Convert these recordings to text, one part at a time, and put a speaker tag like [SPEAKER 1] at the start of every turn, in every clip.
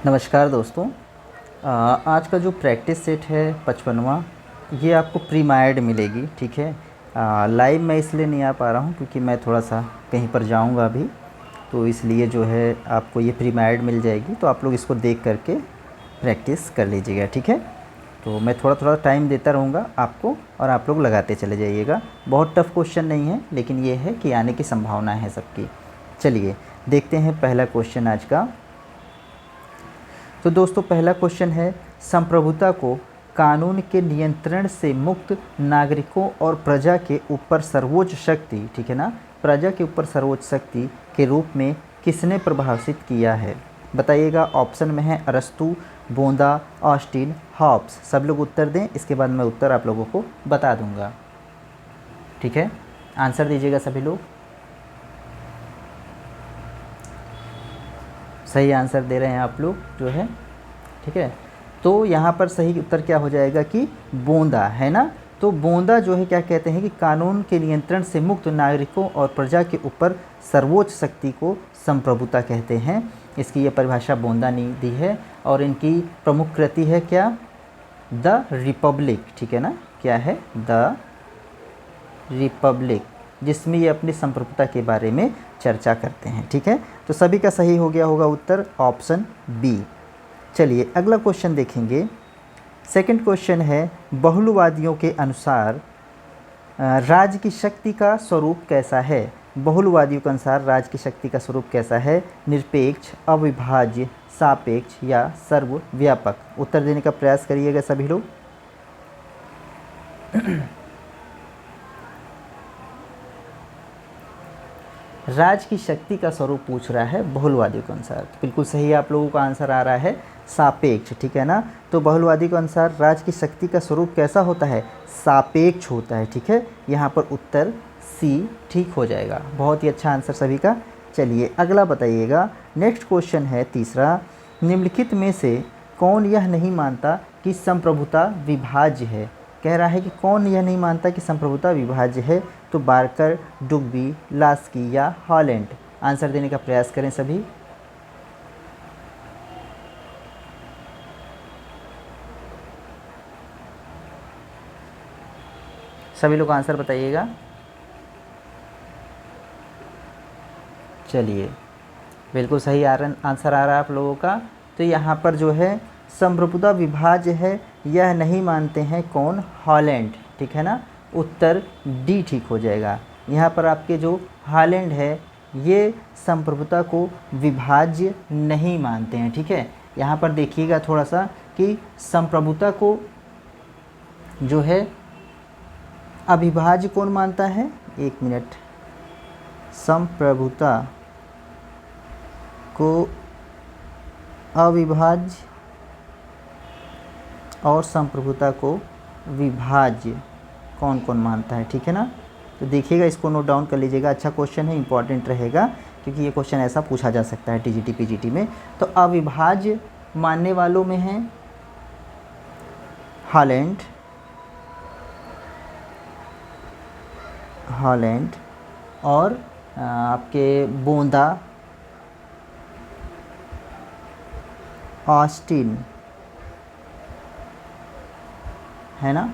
[SPEAKER 1] नमस्कार दोस्तों। आज का जो प्रैक्टिस सेट है 55वां, ये आपको प्रीमायड मिलेगी। ठीक है। लाइव मैं इसलिए नहीं आ पा रहा हूँ क्योंकि मैं थोड़ा सा कहीं पर जाऊँगा अभी, तो इसलिए जो है आपको ये प्रीमायड मिल जाएगी। तो आप लोग इसको देख करके प्रैक्टिस कर लीजिएगा। ठीक है। तो मैं थोड़ा थोड़ा टाइम देता रहूँगा आपको और आप लोग लगाते चले जाइएगा। बहुत टफ़ क्वेश्चन नहीं है, लेकिन ये है कि आने की संभावना है सबकी। चलिए देखते हैं पहला क्वेश्चन आज का। तो दोस्तों पहला क्वेश्चन है, संप्रभुता को कानून के नियंत्रण से मुक्त नागरिकों और प्रजा के ऊपर सर्वोच्च शक्ति, ठीक है ना, प्रजा के ऊपर सर्वोच्च शक्ति के रूप में किसने प्रभावित किया है? बताइएगा। ऑप्शन में है अरस्तू, बोंदा, ऑस्टिन, हॉब्स। सब लोग उत्तर दें, इसके बाद मैं उत्तर आप लोगों को बता दूंगा। ठीक है, आंसर दीजिएगा सभी लोग। सही आंसर दे रहे हैं आप लोग जो है। ठीक है, तो यहाँ पर सही उत्तर क्या हो जाएगा कि बोंदा, है ना। तो बोंदा जो है क्या कहते हैं कि कानून के नियंत्रण से मुक्त नागरिकों और प्रजा के ऊपर सर्वोच्च शक्ति को संप्रभुता कहते हैं। इसकी ये परिभाषा बोंदा ने दी है और इनकी प्रमुख कृति है क्या? The Republic. ठीक है ना, क्या है? द रिपब्लिक, जिसमें ये अपनी संप्रभुता के बारे में चर्चा करते हैं। ठीक है, तो सभी का सही हो गया होगा उत्तर ऑप्शन बी। चलिए अगला क्वेश्चन देखेंगे। सेकंड क्वेश्चन है, बहुलवादियों के अनुसार राज्य की शक्ति का स्वरूप कैसा है? बहुलवादियों के अनुसार राज्य की शक्ति का स्वरूप कैसा है? निरपेक्ष, अविभाज्य, सापेक्ष या सर्वव्यापक? उत्तर देने का प्रयास करिएगा सभी लोग। राज्य की शक्ति का स्वरूप पूछ रहा है बहुलवादियों के अनुसार। तो बिल्कुल सही आप लोगों का आंसर आ रहा है सापेक्ष। ठीक है ना, तो बहुलवादी के अनुसार राज्य की शक्ति का स्वरूप कैसा होता है? सापेक्ष होता है। ठीक है, यहाँ पर उत्तर सी ठीक हो जाएगा। बहुत ही अच्छा आंसर सभी का। चलिए अगला बताइएगा। नेक्स्ट क्वेश्चन है तीसरा, निम्नलिखित में से कौन यह नहीं मानता कि संप्रभुता विभाज्य है? कह रहा है कि कौन यह नहीं मानता कि संप्रभुता विभाज्य है? तो बार्कर, डुग्बी, लास्की या हॉलैंड? आंसर देने का प्रयास करें सभी। सभी लोग आंसर बताइएगा। चलिए बिल्कुल सही आंसर आ रहा है आप लोगों का। तो यहाँ पर जो है संप्रभुता विभाज्य है, यह नहीं मानते हैं कौन? हॉलैंड। ठीक है ना, उत्तर डी ठीक हो जाएगा। यहाँ पर आपके जो हॉलैंड है ये संप्रभुता को विभाज्य नहीं मानते हैं। ठीक है, यहाँ पर देखिएगा थोड़ा सा कि संप्रभुता को जो है अविभाज्य कौन मानता है? एक मिनट। संप्रभुता को अविभाज्य और संप्रभुता को विभाज्य कौन कौन मानता है? ठीक है ना, तो देखिएगा, इसको नोट डाउन कर लीजिएगा। अच्छा क्वेश्चन है, इंपॉर्टेंट रहेगा क्योंकि ये क्वेश्चन ऐसा पूछा जा सकता है टीजीटी पीजीटी में। तो अविभाज्य मानने वालों में है हॉलैंड और आपके बोंदा, ऑस्टिन, है ना।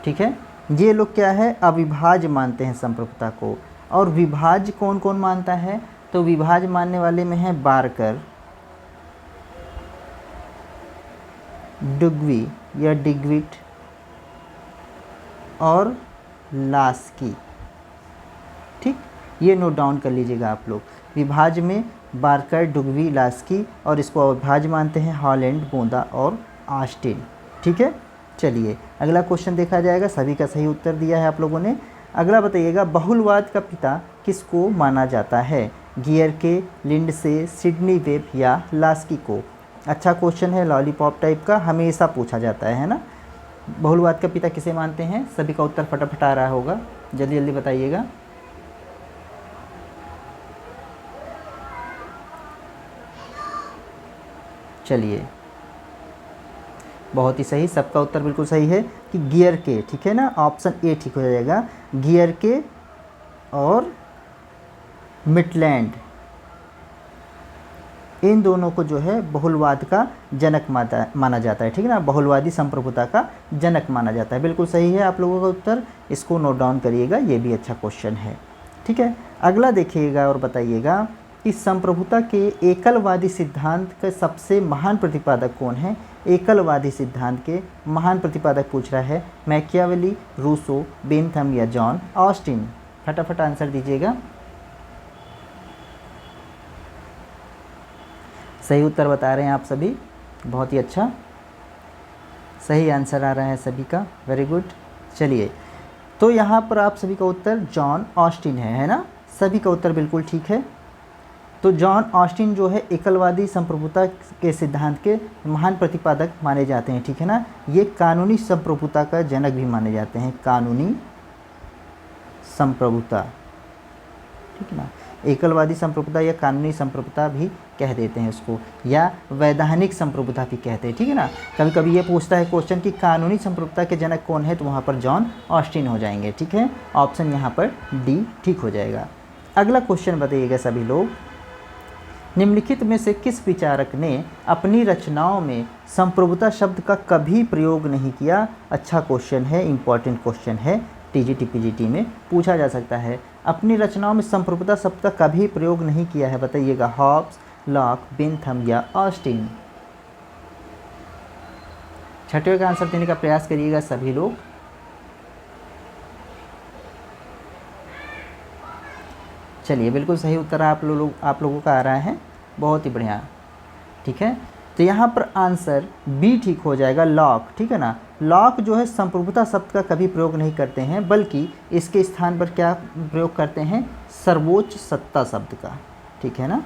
[SPEAKER 1] ठीक है, ये लोग क्या है? अविभाज्य मानते हैं संप्रभुता को। और विभाज्य कौन कौन मानता है? तो विभाज्य मानने वाले में है बार्कर, डुग्वी या डिग्विट और लास्की। ठीक, ये नोट डाउन कर लीजिएगा आप लोग। विभाज्य में बार्कर, डुग्वी, लास्की, और इसको अविभाज्य मानते हैं हॉलैंड, बोंदा और ऑस्टिन। ठीक है, चलिए अगला क्वेश्चन देखा जाएगा। सभी का सही उत्तर दिया है आप लोगों ने। अगला बताइएगा, बहुलवाद का पिता किसको माना जाता है? गियरके, लिंडसे, सिडनी वेब या लास्की को? अच्छा क्वेश्चन है, लॉलीपॉप टाइप का, हमेशा पूछा जाता है ना। बहुलवाद का पिता किसे मानते हैं? सभी का उत्तर फटाफट आ रहा होगा, जल्दी जल्दी बताइएगा। चलिए बहुत ही सही, सबका उत्तर बिल्कुल सही है कि गियर के। ठीक है ना, ऑप्शन ए ठीक हो जाएगा। गियर के और मिटलैंड इन दोनों को जो है बहुलवाद का जनक माना जाता है, ठीक है ना, बहुलवादी संप्रभुता का जनक माना जाता है। बिल्कुल सही है आप लोगों का उत्तर, इसको नोट डाउन करिएगा, ये भी अच्छा क्वेश्चन है। ठीक है, अगला देखिएगा और बताइएगा कि संप्रभुता के एकलवादी सिद्धांत का सबसे महान प्रतिपादक कौन है। एकलवादी सिद्धांत के महान प्रतिपादक पूछ रहा है, मैकियावेली, रूसो, बेंथम या जॉन ऑस्टिन। फटाफट आंसर दीजिएगा। सही उत्तर बता रहे हैं आप सभी, बहुत ही अच्छा, सही आंसर आ रहा है सभी का, वेरी गुड। चलिए, तो यहाँ पर आप सभी का उत्तर जॉन ऑस्टिन है ना, सभी का उत्तर बिल्कुल ठीक है। तो जॉन ऑस्टिन जो है एकलवादी संप्रभुता के सिद्धांत के महान प्रतिपादक माने जाते हैं, ठीक है ना। ये कानूनी संप्रभुता का जनक भी माने जाते हैं, कानूनी संप्रभुता, ठीक है ना। एकलवादी संप्रभुता या कानूनी संप्रभुता भी कह देते हैं उसको, या वैधानिक संप्रभुता भी कहते हैं, ठीक है ना। कभी कभी ये पूछता है क्वेश्चन कि कानूनी संप्रभुता के जनक कौन है, तो वहाँ पर जॉन ऑस्टिन हो जाएंगे, ठीक है। ऑप्शन यहाँ पर डी ठीक हो जाएगा। अगला क्वेश्चन बताइएगा सभी लोग, निम्नलिखित में से किस विचारक ने अपनी रचनाओं में संप्रभुता शब्द का कभी प्रयोग नहीं किया। अच्छा क्वेश्चन है, इंपॉर्टेंट क्वेश्चन है, टीजीटी पीजीटी में पूछा जा सकता है। अपनी रचनाओं में संप्रभुता शब्द का कभी प्रयोग नहीं किया है, बताइएगा। हॉब्स, लॉक, बेंथम या ऑस्टिन। छठवें का आंसर देने का प्रयास करिएगा सभी लोग। चलिए, बिल्कुल सही उत्तर आप लोगों का आ रहा है, बहुत ही बढ़िया, ठीक है। तो यहाँ पर आंसर बी ठीक हो जाएगा, लॉक, ठीक है ना। लॉक जो है संप्रभुता शब्द का कभी प्रयोग नहीं करते हैं, बल्कि इसके स्थान पर क्या प्रयोग करते हैं, सर्वोच्च सत्ता शब्द का, ठीक है ना।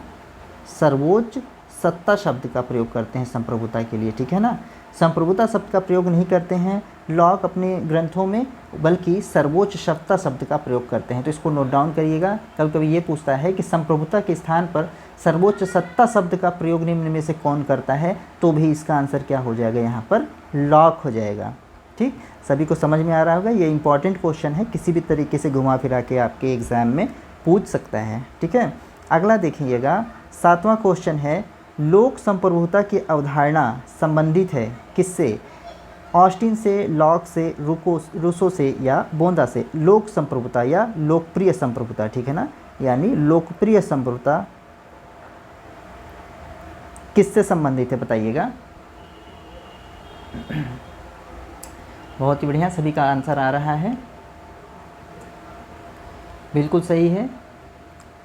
[SPEAKER 1] सर्वोच्च सत्ता शब्द का प्रयोग करते हैं संप्रभुता के लिए, ठीक है ना। संप्रभुता शब्द का प्रयोग नहीं करते हैं लॉक अपने ग्रंथों में, बल्कि सर्वोच्च सत्ता शब्द का प्रयोग करते हैं। तो इसको नोट डाउन करिएगा। कभी कभी ये पूछता है कि संप्रभुता के स्थान पर सर्वोच्च सत्ता शब्द का प्रयोग निम्न में से कौन करता है, तो भी इसका आंसर क्या हो जाएगा, यहाँ पर लॉक हो जाएगा। ठीक, सभी को समझ में आ रहा होगा। ये इंपॉर्टेंट क्वेश्चन है, किसी भी तरीके से घुमा फिरा के आपके एग्ज़ाम में पूछ सकता है, ठीक है। अगला देखिएगा, 7वां क्वेश्चन है, लोक संप्रभुता की अवधारणा संबंधित है किससे, ऑस्टिन से, लॉक से, रूसो से या बोंदा से। लोक संप्रभुता या लोकप्रिय संप्रभुता, ठीक है ना, यानी लोकप्रिय संप्रभुता किससे संबंधित है, बताइएगा। बहुत ही बढ़िया, सभी का आंसर आ रहा है, बिल्कुल सही है।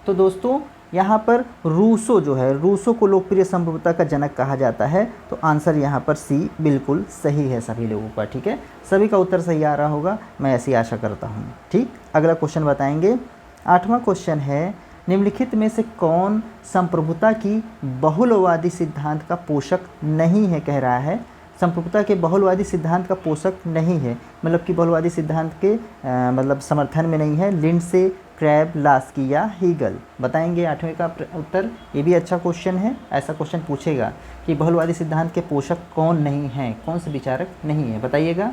[SPEAKER 1] तो दोस्तों यहाँ पर रूसो जो है, रूसो को लोकप्रिय संप्रभुता का जनक कहा जाता है, तो आंसर यहाँ पर सी बिल्कुल सही है सभी लोगों का, ठीक है। सभी का उत्तर सही आ रहा होगा, मैं ऐसी आशा करता हूँ। ठीक, अगला क्वेश्चन बताएंगे। 8वां क्वेश्चन है, निम्नलिखित में से कौन संप्रभुता की बहुलवादी सिद्धांत का पोषक नहीं है, कह रहा है। संप्रभुता के बहुलवादी सिद्धांत का पोषक नहीं है, मतलब कि बहुलवादी सिद्धांत के मतलब समर्थन में नहीं है। लिंडसे, क्रैब, लास्की या हीगल, बताएंगे 8वें का उत्तर। ये भी अच्छा क्वेश्चन है, ऐसा क्वेश्चन पूछेगा कि बहुलवादी सिद्धांत के पोषक कौन नहीं हैं, कौन से विचारक नहीं है, बताइएगा।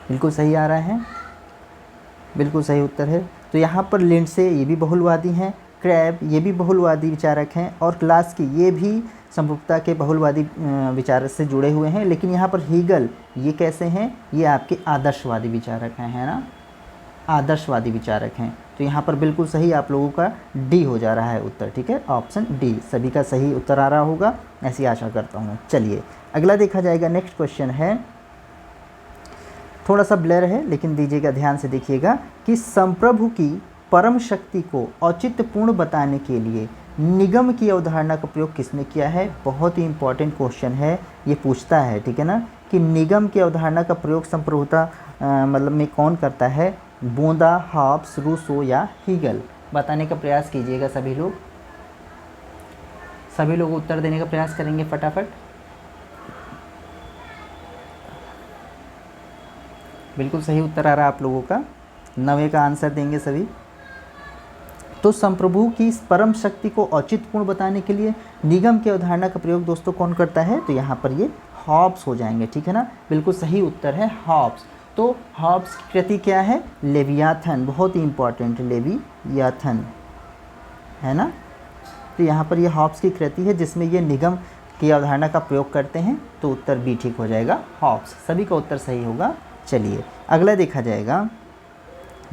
[SPEAKER 1] बिल्कुल सही आ रहा है, बिल्कुल सही उत्तर है। तो यहाँ पर लिंडसे, ये भी बहुलवादी हैं, क्रैब, ये भी बहुलवादी विचारक हैं, और लास्की, ये भी संप्रभुता के बहुलवादी विचार से जुड़े हुए हैं। लेकिन यहाँ पर हीगल, ये कैसे हैं, ये आपके आदर्शवादी विचारक हैं, है ना, आदर्शवादी विचारक हैं। तो यहाँ पर बिल्कुल सही आप लोगों का डी हो जा रहा है उत्तर, ठीक है। ऑप्शन डी सभी का सही उत्तर आ रहा होगा, ऐसी आशा करता हूँ। चलिए, अगला देखा जाएगा। नेक्स्ट क्वेश्चन है, थोड़ा सा ब्लर है, लेकिन दीजिएगा, ध्यान से देखिएगा कि संप्रभु की परम शक्ति को औचित्यपूर्ण बताने के लिए निगम की अवधारणा का प्रयोग किसने किया है। बहुत ही इंपॉर्टेंट क्वेश्चन है, ये पूछता है, ठीक है ना, कि निगम की अवधारणा का प्रयोग संप्रभुता मतलब में कौन करता है। बोंदा, हॉब्स, रूसो या हीगल, बताने का प्रयास कीजिएगा सभी लोग। सभी लोग उत्तर देने का प्रयास करेंगे फटाफट। बिल्कुल सही उत्तर आ रहा है आप लोगों का, 9वें का आंसर देंगे सभी। तो संप्रभु की परम शक्ति को औचित्यपूर्ण बताने के लिए निगम की अवधारणा का प्रयोग दोस्तों कौन करता है, तो यहाँ पर ये हॉब्स हो जाएंगे, ठीक है ना। बिल्कुल सही उत्तर है हॉब्स। तो हॉब्स की कृति क्या है, लेवियाथन, बहुत ही इंपॉर्टेंट, लेवियाथन, है ना। तो यहाँ पर ये हॉब्स की कृति है जिसमें ये निगम की अवधारणा का प्रयोग करते हैं, तो उत्तर बी ठीक हो जाएगा, हॉब्स। सभी का उत्तर सही होगा। चलिए अगला देखा जाएगा।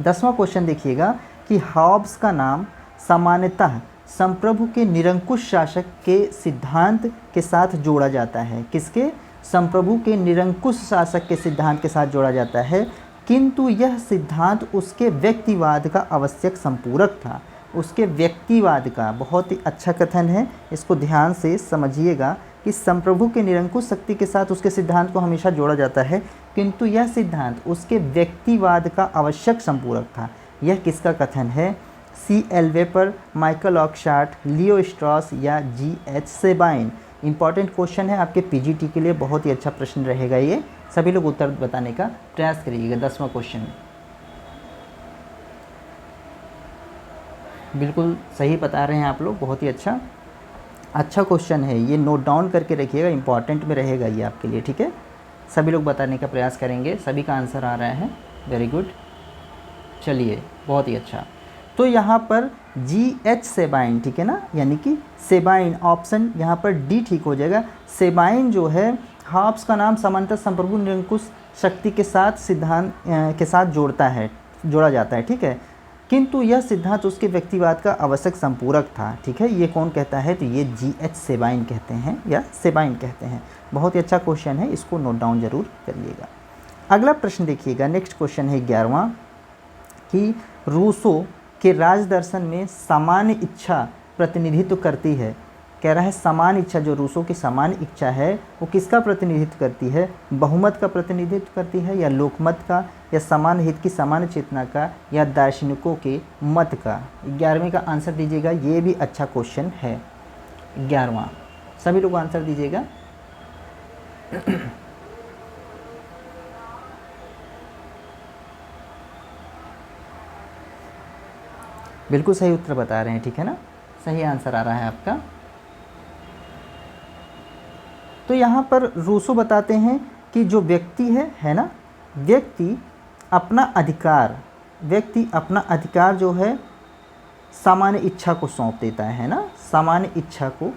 [SPEAKER 1] 10वां क्वेश्चन देखिएगा कि हॉब्स का नाम सामान्यतः संप्रभु के निरंकुश शासक के सिद्धांत के साथ जोड़ा जाता है। किसके? संप्रभु के निरंकुश शासक के सिद्धांत के साथ जोड़ा जाता है, किंतु यह सिद्धांत उसके व्यक्तिवाद का आवश्यक संपूरक था। उसके व्यक्तिवाद का, बहुत ही अच्छा कथन है, इसको ध्यान से समझिएगा कि संप्रभु के निरंकुश शक्ति के साथ उसके सिद्धांत को हमेशा जोड़ा जाता है, किंतु यह सिद्धांत उसके व्यक्तिवाद का आवश्यक संपूरक था। यह किसका कथन है? C L Wayper, Michael Oakeshott, Leo Strauss या G H Sabine. Important question है आपके पीजीटी के लिए, बहुत ही अच्छा प्रश्न रहेगा ये। सभी लोग उत्तर बताने का प्रयास करिएगा। 10वां क्वेश्चन बिल्कुल सही बता रहे हैं आप लोग, बहुत ही अच्छा क्वेश्चन है ये, नोट डाउन करके रखिएगा, इंपॉर्टेंट में रहेगा ये आपके लिए, ठीक है। सभी लोग बताने का प्रयास करेंगे, सभी का आंसर आ रहा है, वेरी गुड। चलिए बहुत ही अच्छा। तो यहाँ पर जी एच सेबाइन, ठीक है ना, यानी कि सेबाइन, ऑप्शन यहाँ पर डी ठीक हो जाएगा। सेबाइन जो है हॉब्स का नाम सामान्यतः संप्रभु निरंकुश शक्ति के साथ सिद्धांत के साथ जोड़ा जाता है, ठीक है, किंतु यह सिद्धांत उसके व्यक्तिवाद का आवश्यक संपूरक था, ठीक है। ये कौन कहता है? तो ये जी एच सेबाइन कहते हैं या सेबाइन कहते हैं। बहुत ही अच्छा क्वेश्चन है, इसको नोट डाउन जरूर करिएगा। अगला प्रश्न देखिएगा, नेक्स्ट क्वेश्चन है 11वां कि रूसो के राजदर्शन में सामान्य इच्छा प्रतिनिधित्व करती है। कह रहा है सामान्य इच्छा, जो रूसो की सामान्य इच्छा है वो किसका प्रतिनिधित्व करती है? बहुमत का प्रतिनिधित्व करती है या लोकमत का, या सामान्य हित की सामान्य चेतना का, या दार्शनिकों के मत का? 11वें का आंसर दीजिएगा, ये भी अच्छा क्वेश्चन है। 11वां सभी लोग आंसर दीजिएगा। बिल्कुल सही उत्तर बता रहे हैं, ठीक है ना, सही आंसर आ रहा है आपका। तो यहाँ पर रूसो बताते हैं कि जो व्यक्ति है ना, व्यक्ति अपना अधिकार जो है सामान्य इच्छा को सौंप देता है ना, सामान्य इच्छा को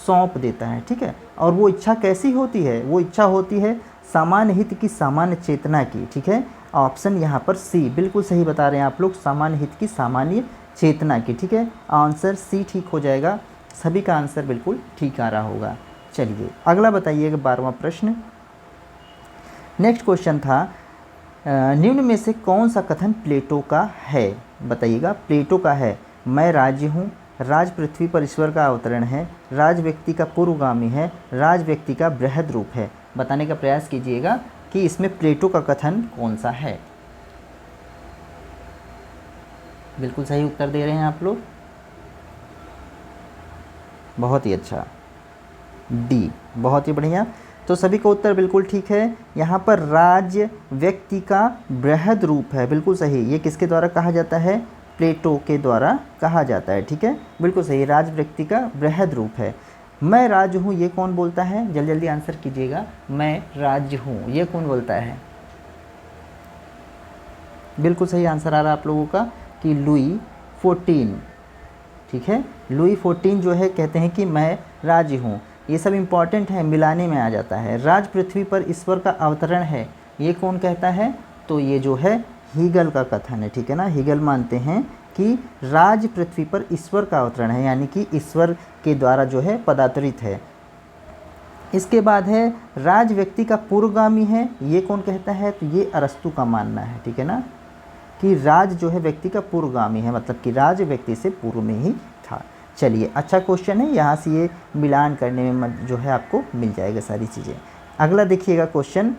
[SPEAKER 1] सौंप देता है, ठीक है। और वो इच्छा कैसी होती है? वो इच्छा होती है सामान्य हित की सामान्य चेतना की, ठीक है। ऑप्शन यहाँ पर सी, बिल्कुल सही बता रहे हैं आप लोग, सामान्य हित की सामान्य चेतना की, ठीक है। आंसर सी ठीक हो जाएगा, सभी का आंसर बिल्कुल ठीक आ रहा होगा। चलिए अगला बताइएगा, 12वां प्रश्न। नेक्स्ट क्वेश्चन था निम्न में से कौन सा कथन प्लेटो का है? बताइएगा, प्लेटो का है मैं राज्य हूँ, राज पृथ्वी पर ईश्वर का अवतरण है, राज व्यक्ति का पूर्वगामी है, राज व्यक्ति का बृहद रूप है। बताने का प्रयास कीजिएगा कि इसमें प्लेटो का कथन कौन सा है। बिल्कुल सही उत्तर दे रहे हैं आप लोग, बहुत ही अच्छा, डी, बहुत ही बढ़िया। तो सभी का उत्तर बिल्कुल ठीक है। यहाँ पर राज्य व्यक्ति का बृहद रूप है, बिल्कुल सही। ये किसके द्वारा कहा जाता है? प्लेटो के द्वारा कहा जाता है, ठीक है, बिल्कुल सही। राज व्यक्ति का बृहद रूप है। मैं राज्य हूँ, ये कौन बोलता है? जल्दी जल्दी आंसर कीजिएगा। मैं राज्य हूँ, ये कौन बोलता है? बिल्कुल सही आंसर आ रहा है आप लोगों का कि लुई 14, ठीक है। लुई 14 जो है कहते हैं कि मैं राज्य हूँ। ये सब इम्पॉर्टेंट है, मिलाने में आ जाता है। राज पृथ्वी पर ईश्वर का अवतरण है, ये कौन कहता है? तो ये जो है हीगल का कथन है, ठीक है ना। हीगल मानते हैं कि राज पृथ्वी पर ईश्वर का अवतरण है, यानी कि ईश्वर के द्वारा जो है पदार्थित है। इसके बाद है राज व्यक्ति का पूर्वगामी है, ये कौन कहता है? तो ये अरस्तु का मानना है, ठीक है ना, कि राज जो है व्यक्ति का पूर्वगामी है, मतलब कि राज व्यक्ति से पूर्व में ही था। चलिए अच्छा क्वेश्चन है, यहाँ से ये मिलान करने में जो है आपको मिल जाएगा सारी चीज़ें। अगला देखिएगा क्वेश्चन,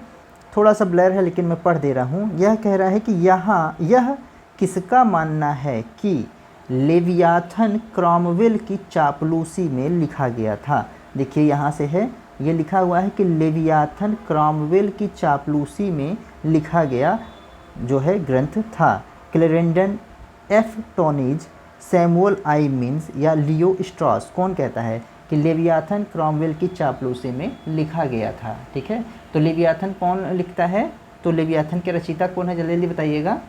[SPEAKER 1] थोड़ा सा ब्लर है लेकिन मैं पढ़ दे रहा हूँ। यह कह रहा है कि यहाँ यह किसका मानना है कि लेवियाथन क्रॉमवेल की चापलूसी में लिखा गया था? देखिए यहाँ से है, ये लिखा हुआ है कि लेवियाथन क्रॉमवेल की चापलूसी में लिखा गया जो है ग्रंथ था। क्लेरेंडन, एफ टोनीज, सैमुअल आई मीन्स या लियो स्ट्रॉस, कौन कहता है कि लेवियाथन क्रॉमवेल की चापलूसी में लिखा गया था? ठीक है, तो लेवियाथन कौन लिखता है? तो लेवियाथन के रचयिता कौन है? जल्दी जल्दी बताइएगा।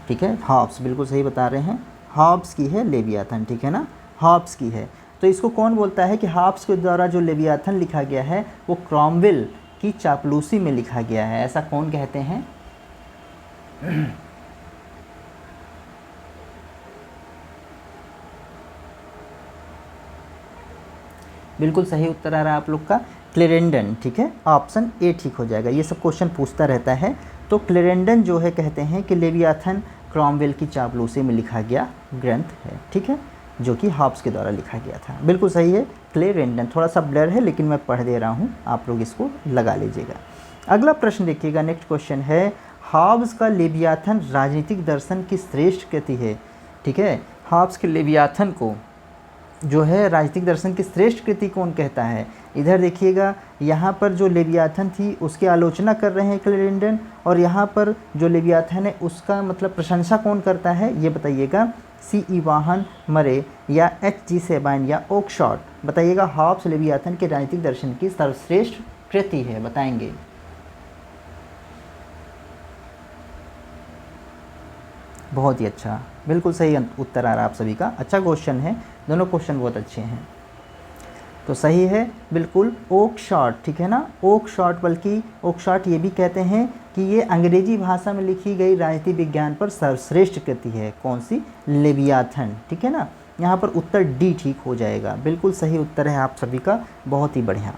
[SPEAKER 1] ठीक है, हॉब्स, बिल्कुल सही बता रहे हैं, हॉब्स की है लेवियाथन, ठीक है ना, हॉब्स की है। तो इसको कौन बोलता है कि हॉब्स के द्वारा जो लेवियाथन लिखा गया है वो क्रॉमवेल की चापलूसी में लिखा गया है, ऐसा कौन कहते हैं? बिल्कुल सही उत्तर आ रहा है आप लोग का क्लेरेंडन, ठीक है, ऑप्शन ए ठीक हो जाएगा। ये सब क्वेश्चन पूछता रहता है। तो क्लेरेंडन जो है कहते हैं कि लेवियाथन क्रॉमवेल की चापलूसी में लिखा गया ग्रंथ है, ठीक है, जो कि हॉब्स के द्वारा लिखा गया था। बिल्कुल सही है क्लेरेंडन, थोड़ा सा ब्लर है लेकिन मैं पढ़ दे रहा हूँ, आप लोग इसको लगा लीजिएगा। अगला प्रश्न देखिएगा, नेक्स्ट क्वेश्चन है हॉब्स का लेवियाथन राजनीतिक दर्शन की श्रेष्ठ कृति है, ठीक है। हॉब्स के लेवियाथन को जो है राजनीतिक दर्शन की श्रेष्ठ कृति कौन कहता है? इधर देखिएगा, यहाँ पर जो लेवियाथन थी उसकी आलोचना कर रहे हैं क्लेरेंडन, और यहाँ पर जो लेवियाथन है उसका मतलब प्रशंसा कौन करता है ये बताइएगा, सी इवान मरे या एच जी सेबाइन या ओकशॉट? बताइएगा हॉब्स लेवियाथन के राजनीतिक दर्शन की सर्वश्रेष्ठ कृति है, बताएंगे। बहुत ही अच्छा, बिल्कुल सही उत्तर आ रहा है आप सभी का। अच्छा क्वेश्चन है, दोनों क्वेश्चन बहुत अच्छे हैं। तो सही है बिल्कुल ओकशॉट, ठीक है ना, ओकशॉट, बल्कि ओकशॉट ये भी कहते हैं कि ये अंग्रेजी भाषा में लिखी गई राजनीति विज्ञान पर सर्वश्रेष्ठ कृति है। कौन सी? लेवियाथन, ठीक है ना। यहाँ पर उत्तर डी ठीक हो जाएगा, बिल्कुल सही उत्तर है आप सभी का, बहुत ही बढ़िया।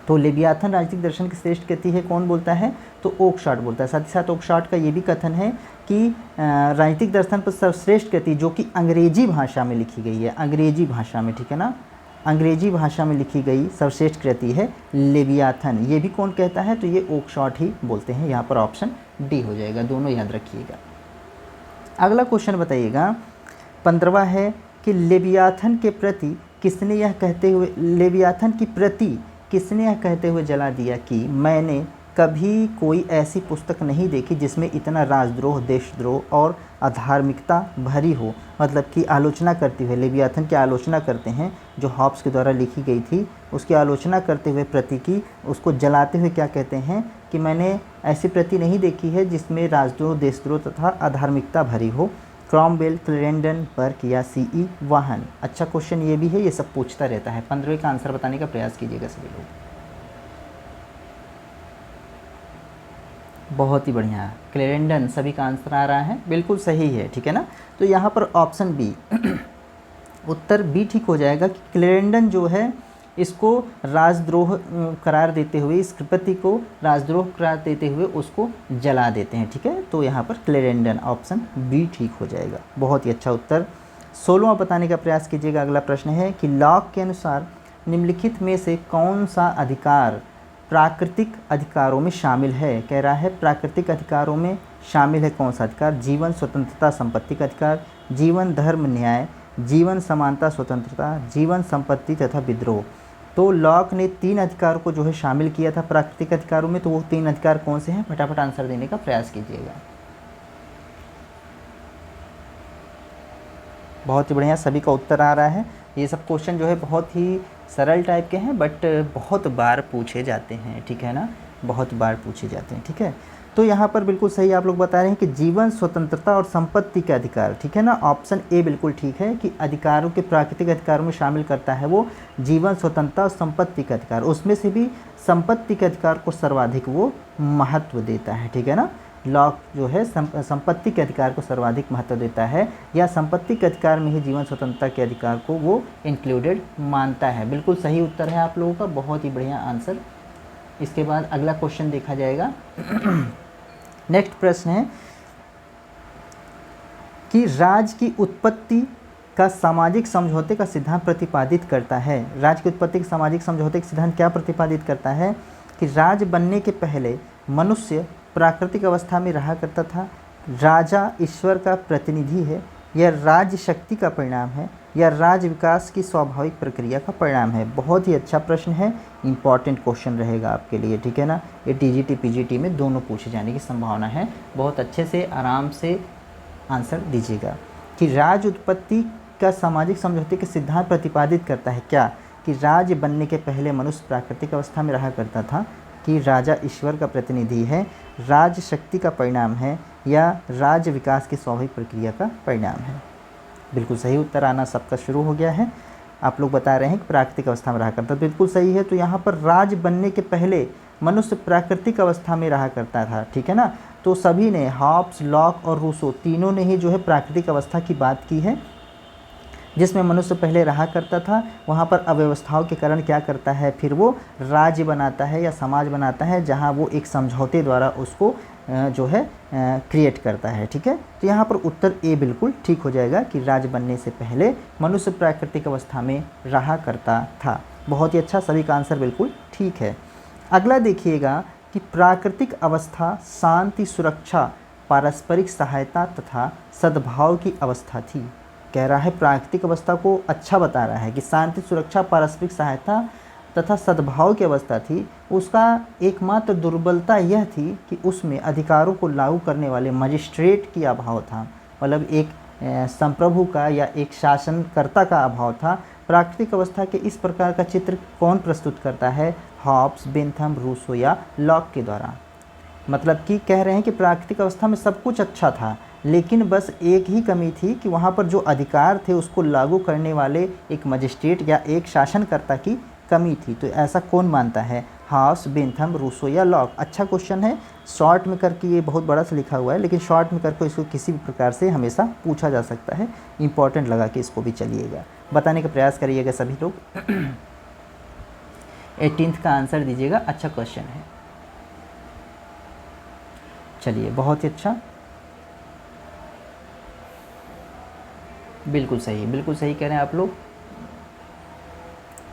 [SPEAKER 1] तो लेवियाथन राजनीतिक दर्शन की श्रेष्ठ कृति है, कौन बोलता है? तो ओकशॉट बोलता है। साथ ही साथ ओकशॉट का ये भी कथन है कि राजनीतिक दर्शन पर सर्वश्रेष्ठ कृति जो कि अंग्रेजी भाषा में लिखी गई है, अंग्रेजी भाषा में, ठीक है ना, अंग्रेजी भाषा में लिखी गई सर्वश्रेष्ठ कृति है लेवियाथन। ये भी कौन कहता है? तो ये ओकशॉट ही बोलते हैं। यहाँ पर ऑप्शन डी हो जाएगा, दोनों याद रखिएगा। अगला क्वेश्चन बताइएगा, 15वां है कि लेवियाथन के प्रति किसने यह कहते हुए, लेवियाथन की प्रति किसने यह कहते हुए जला दिया कि मैंने कभी कोई ऐसी पुस्तक नहीं देखी जिसमें इतना राजद्रोह, देशद्रोह और अधार्मिकता भरी हो। मतलब कि आलोचना करते हुए, लेवियाथन की आलोचना करते हैं जो हॉब्स के द्वारा लिखी गई थी, उसकी आलोचना करते हुए प्रति की, उसको जलाते हुए क्या कहते हैं कि मैंने ऐसी प्रति नहीं देखी है जिसमें राजद्रोह, देशद्रोह तथा अधार्मिकता भरी हो। क्रॉमवेल, क्लेरेंडन, बर्क या सी.ई. वाहन? अच्छा क्वेश्चन ये भी है, ये सब पूछता रहता है। 15वें का आंसर बताने का प्रयास कीजिएगा सभी लोग। बहुत ही बढ़िया, क्लेरेंडन सभी का आंसर आ रहा है, बिल्कुल सही है, ठीक है ना। तो यहाँ पर ऑप्शन बी उत्तर बी ठीक हो जाएगा कि क्लेरेंडन जो है इसको राजद्रोह करार देते हुए, इस कृति को राजद्रोह करार देते हुए उसको जला देते हैं, ठीक है। तो यहाँ पर क्लेरेंडन, ऑप्शन बी ठीक हो जाएगा। बहुत ही अच्छा उत्तर। 16वां बताने का प्रयास कीजिएगा। अगला प्रश्न है कि लॉक के अनुसार निम्नलिखित में से कौन सा अधिकार प्राकृतिक अधिकारों में शामिल है? कह रहा है प्राकृतिक अधिकारों में शामिल है कौन सा अधिकार? जीवन, स्वतंत्रता, संपत्ति का अधिकार, जीवन, धर्म, न्याय, जीवन, समानता, स्वतंत्रता, जीवन, संपत्ति तथा विद्रोह। तो लॉक ने 3 अधिकार को जो है शामिल किया था प्राकृतिक अधिकारों में। तो वो 3 अधिकार कौन से हैं? फटाफट आंसर देने का प्रयास कीजिएगा। बहुत ही बढ़िया, सभी का उत्तर आ रहा है। ये सब क्वेश्चन जो है बहुत ही सरल टाइप के हैं, बट बहुत बार पूछे जाते हैं, ठीक है ना, बहुत बार पूछे जाते हैं, ठीक है। तो यहाँ पर बिल्कुल सही आप लोग बता रहे हैं कि जीवन, स्वतंत्रता और संपत्ति के अधिकार, ठीक है ना। ऑप्शन ए बिल्कुल ठीक है कि अधिकारों के प्राकृतिक अधिकारों में शामिल करता है वो जीवन, स्वतंत्रता और संपत्ति के अधिकार। उसमें से भी संपत्ति के अधिकार को सर्वाधिक वो महत्व देता है, ठीक है ना। लॉक जो है संपत्ति के अधिकार को सर्वाधिक महत्व देता है, या संपत्ति के अधिकार में ही जीवन स्वतंत्रता के अधिकार को वो इंक्लूडेड मानता है। बिल्कुल सही उत्तर है आप लोगों का, बहुत ही बढ़िया आंसर। इसके बाद अगला क्वेश्चन देखा जाएगा। नेक्स्ट प्रश्न है कि राज्य की उत्पत्ति का सामाजिक समझौते का सिद्धांत प्रतिपादित करता है। राज्य की उत्पत्ति के सामाजिक समझौते का सिद्धांत क्या प्रतिपादित करता है? कि राज्य बनने के पहले मनुष्य प्राकृतिक अवस्था में रहा करता था, राजा ईश्वर का प्रतिनिधि है, या राज्य शक्ति का परिणाम है, या राज्य विकास की स्वाभाविक प्रक्रिया का परिणाम है। बहुत ही अच्छा प्रश्न है, इंपॉर्टेंट क्वेश्चन रहेगा आपके लिए, ठीक है ना। ये टीजीटी पीजीटी में दोनों पूछे जाने की संभावना है। बहुत अच्छे से आराम से आंसर दीजिएगा कि राज्य उत्पत्ति का सामाजिक समझौते के सिद्धांत प्रतिपादित करता है क्या? कि राज्य बनने के पहले मनुष्य प्राकृतिक अवस्था में रहा करता था, कि राजा ईश्वर का प्रतिनिधि है, राज्य शक्ति का परिणाम है, या राज्य विकास की स्वाभाविक प्रक्रिया का परिणाम है। बिल्कुल सही उत्तर आना सबका शुरू हो गया है। आप लोग बता रहे हैं कि प्राकृतिक अवस्था में रहा करता, बिल्कुल सही है। तो यहाँ पर राज बनने के पहले मनुष्य प्राकृतिक अवस्था में रहा करता था, ठीक है ना। तो सभी ने, हॉब्स, लॉक और रूसो तीनों ने ही जो है प्राकृतिक अवस्था की बात की है, जिसमें मनुष्य पहले रहा करता था। वहाँ पर अव्यवस्थाओं के कारण क्या करता है, फिर वो राज्य बनाता है या समाज बनाता है, जहाँ वो एक समझौते द्वारा उसको जो है क्रिएट करता है, ठीक है। तो यहाँ पर उत्तर ए बिल्कुल ठीक हो जाएगा कि राज्य बनने से पहले मनुष्य प्राकृतिक अवस्था में रहा करता था। बहुत ही अच्छा, सभी का आंसर बिल्कुल ठीक है। अगला देखिएगा कि प्राकृतिक अवस्था शांति, सुरक्षा, पारस्परिक सहायता तथा सद्भाव की अवस्था थी। कह रहा है प्राकृतिक अवस्था को अच्छा बता रहा है कि शांति, सुरक्षा, पारस्परिक सहायता तथा सद्भाव की अवस्था थी। उसका एकमात्र दुर्बलता यह थी कि उसमें अधिकारों को लागू करने वाले मजिस्ट्रेट की अभाव था, मतलब एक संप्रभु का या एक शासनकर्ता का अभाव था। प्राकृतिक अवस्था के इस प्रकार का चित्र कौन प्रस्तुत करता है, हॉब्स, बेंथम, रूसो या लॉक के द्वारा। मतलब कि कह रहे हैं कि प्राकृतिक अवस्था में सब कुछ अच्छा था, लेकिन बस एक ही कमी थी कि वहाँ पर जो अधिकार थे उसको लागू करने वाले एक मजिस्ट्रेट या एक शासनकर्ता की कमी थी। तो ऐसा कौन मानता है, हॉब्स, बेंथम, रूसो या लॉक। अच्छा क्वेश्चन है, शॉर्ट में करके ये बहुत बड़ा सा लिखा हुआ है, लेकिन शॉर्ट में करके इसको किसी भी प्रकार से हमेशा पूछा जा सकता है। इंपॉर्टेंट लगा कि इसको भी चलिएगा बताने का प्रयास करिएगा सभी लोग। 18th का आंसर दीजिएगा, अच्छा क्वेश्चन है। चलिए, बहुत ही अच्छा, बिल्कुल सही, बिल्कुल सही कह रहे हैं आप लोग,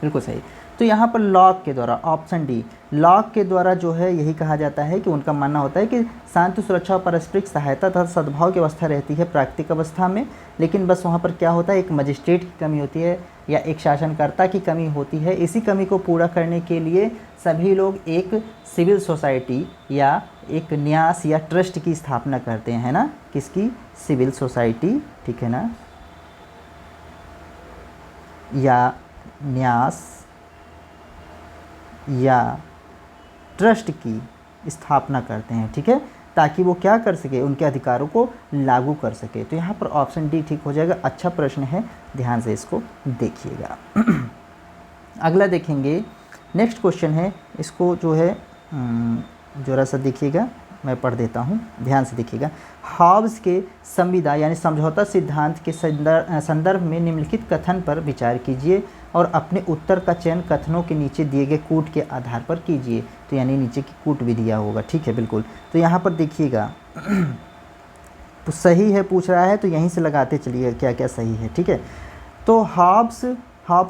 [SPEAKER 1] बिल्कुल सही। तो यहाँ पर लॉक के द्वारा, ऑप्शन डी, लॉक के द्वारा जो है यही कहा जाता है कि उनका मानना होता है कि शांति, सुरक्षा और पारस्परिक सहायता तथा सद्भाव की अवस्था रहती है प्राकृतिक अवस्था में, लेकिन बस वहाँ पर क्या होता है, एक मजिस्ट्रेट की कमी होती है या एक शासनकर्ता की कमी होती है। इसी कमी को पूरा करने के लिए सभी लोग एक सिविल सोसाइटी या एक न्यास या ट्रस्ट की स्थापना करते हैं, है ना। किसकी, सिविल सोसाइटी, ठीक है ना, या न्यास या ट्रस्ट की स्थापना करते हैं, ठीक है, ताकि वो क्या कर सके, उनके अधिकारों को लागू कर सके। तो यहाँ पर ऑप्शन डी ठीक हो जाएगा। अच्छा प्रश्न है, ध्यान से इसको देखिएगा। अगला देखेंगे, नेक्स्ट क्वेश्चन है, इसको जो है जरा सा देखिएगा, मैं पढ़ देता हूँ, ध्यान से देखिएगा। हॉब्स के संविदा यानी समझौता सिद्धांत के संदर्भ में निम्नलिखित कथन पर विचार कीजिए और अपने उत्तर का चयन कथनों के नीचे दिए गए कूट के आधार पर कीजिए। तो यानी नीचे की कूट भी दिया होगा, ठीक है, बिल्कुल। तो यहाँ पर देखिएगा, तो सही है पूछ रहा है, तो यहीं से लगाते चलिए क्या क्या सही है, ठीक है। तो हॉब्स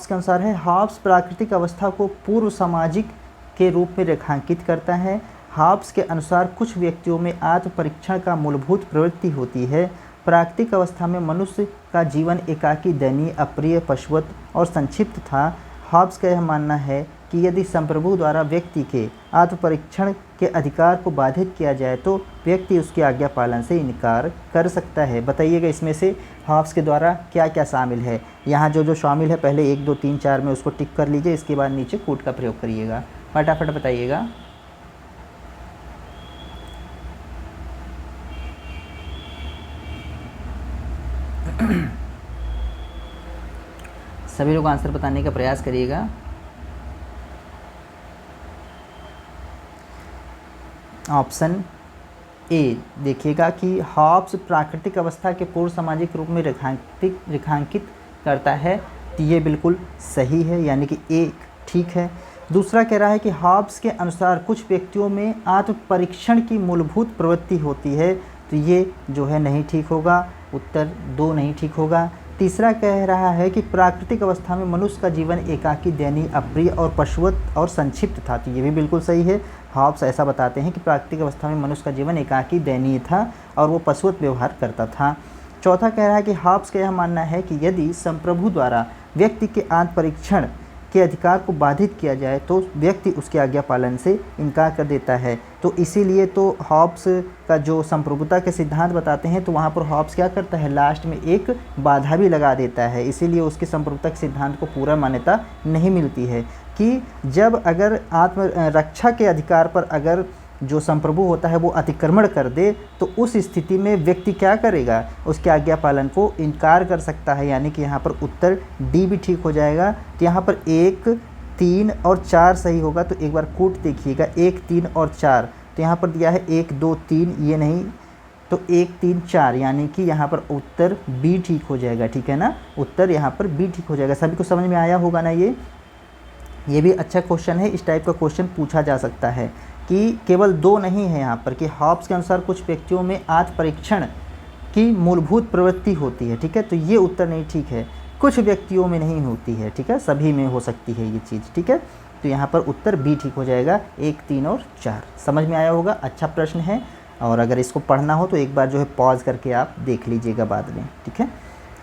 [SPEAKER 1] के अनुसार है, हॉब्स प्राकृतिक अवस्था को पूर्व सामाजिक के रूप में रेखांकित करता है। हॉब्स के अनुसार कुछ व्यक्तियों में आत्म परीक्षण का मूलभूत प्रवृत्ति होती है। प्राकृतिक अवस्था में मनुष्य का जीवन एकाकी, दयनीय, अप्रिय, पशुवत और संक्षिप्त था। हॉब्स का यह मानना है कि यदि संप्रभु द्वारा व्यक्ति के आत्म परीक्षण के अधिकार को बाधित किया जाए तो व्यक्ति उसकी आज्ञा पालन से इनकार कर सकता है। बताइएगा इसमें से हॉब्स के द्वारा क्या क्या शामिल है। यहाँ जो जो शामिल है पहले 1, 2, 3, 4 में उसको टिक कर लीजिए, इसके बाद नीचे कूट का प्रयोग करिएगा। फटाफट बताइएगा। सभी लोग आंसर बताने का प्रयास करिएगा। ऑप्शन ए देखिएगा कि हॉब्स प्राकृतिक अवस्था के पूर्व सामाजिक रूप में रेखांकित करता है, तो ये बिल्कुल सही है, यानी कि ए ठीक है। दूसरा कह रहा है कि हॉब्स के अनुसार कुछ व्यक्तियों में आत्म परीक्षण की मूलभूत प्रवृत्ति होती है, तो ये जो है नहीं ठीक होगा, उत्तर 2 नहीं ठीक होगा। तीसरा कह रहा है कि प्राकृतिक अवस्था में मनुष्य का जीवन एकाकी, दयनीय, अप्रिय और पशुवत और संक्षिप्त था, तो ये भी बिल्कुल सही है। हॉब्स ऐसा बताते हैं कि प्राकृतिक अवस्था में मनुष्य का जीवन एकाकी, दयनीय था और वो पशुवत व्यवहार करता था। चौथा कह रहा है कि हॉब्स का यह मानना है कि यदि संप्रभु द्वारा व्यक्ति के आत्म परीक्षण के अधिकार को बाधित किया जाए तो व्यक्ति उसके आज्ञा पालन से इनकार कर देता है। तो इसीलिए तो हॉब्स का जो संप्रभुता के सिद्धांत बताते हैं, तो वहाँ पर हॉब्स क्या करता है, लास्ट में एक बाधा भी लगा देता है। इसीलिए उसके संप्रभुता के सिद्धांत को पूरा मान्यता नहीं मिलती है कि जब अगर आत्मरक्षा के अधिकार पर अगर जो संप्रभु होता है वो अतिक्रमण कर दे, तो उस स्थिति में व्यक्ति क्या करेगा, उसके आज्ञा पालन को इनकार कर सकता है। यानी कि यहाँ पर उत्तर डी भी ठीक हो जाएगा। तो यहाँ पर 1, 3 और 4 सही होगा। तो एक बार कूट देखिएगा, 1, 3 और 4। तो यहाँ पर दिया है 1, 2, 3, ये नहीं, तो 1, 3, 4, यानी कि यहाँ पर उत्तर बी ठीक हो जाएगा। ठीक है ना, उत्तर यहाँ पर बी ठीक हो जाएगा। सभी को समझ में आया होगा ना। ये भी अच्छा क्वेश्चन है। इस टाइप का क्वेश्चन पूछा जा सकता है कि केवल 2 नहीं है यहाँ पर, कि हॉब्स के अनुसार कुछ व्यक्तियों में आत्म परीक्षण की मूलभूत प्रवृत्ति होती है। ठीक है, तो ये उत्तर नहीं ठीक है। कुछ व्यक्तियों में नहीं होती है, ठीक है, सभी में हो सकती है ये चीज़। ठीक है, तो यहाँ पर उत्तर बी ठीक हो जाएगा। 1, 3 और 4 समझ में आया होगा। अच्छा प्रश्न है, और अगर इसको पढ़ना हो तो एक बार जो है पॉज करके आप देख लीजिएगा बाद में। ठीक है,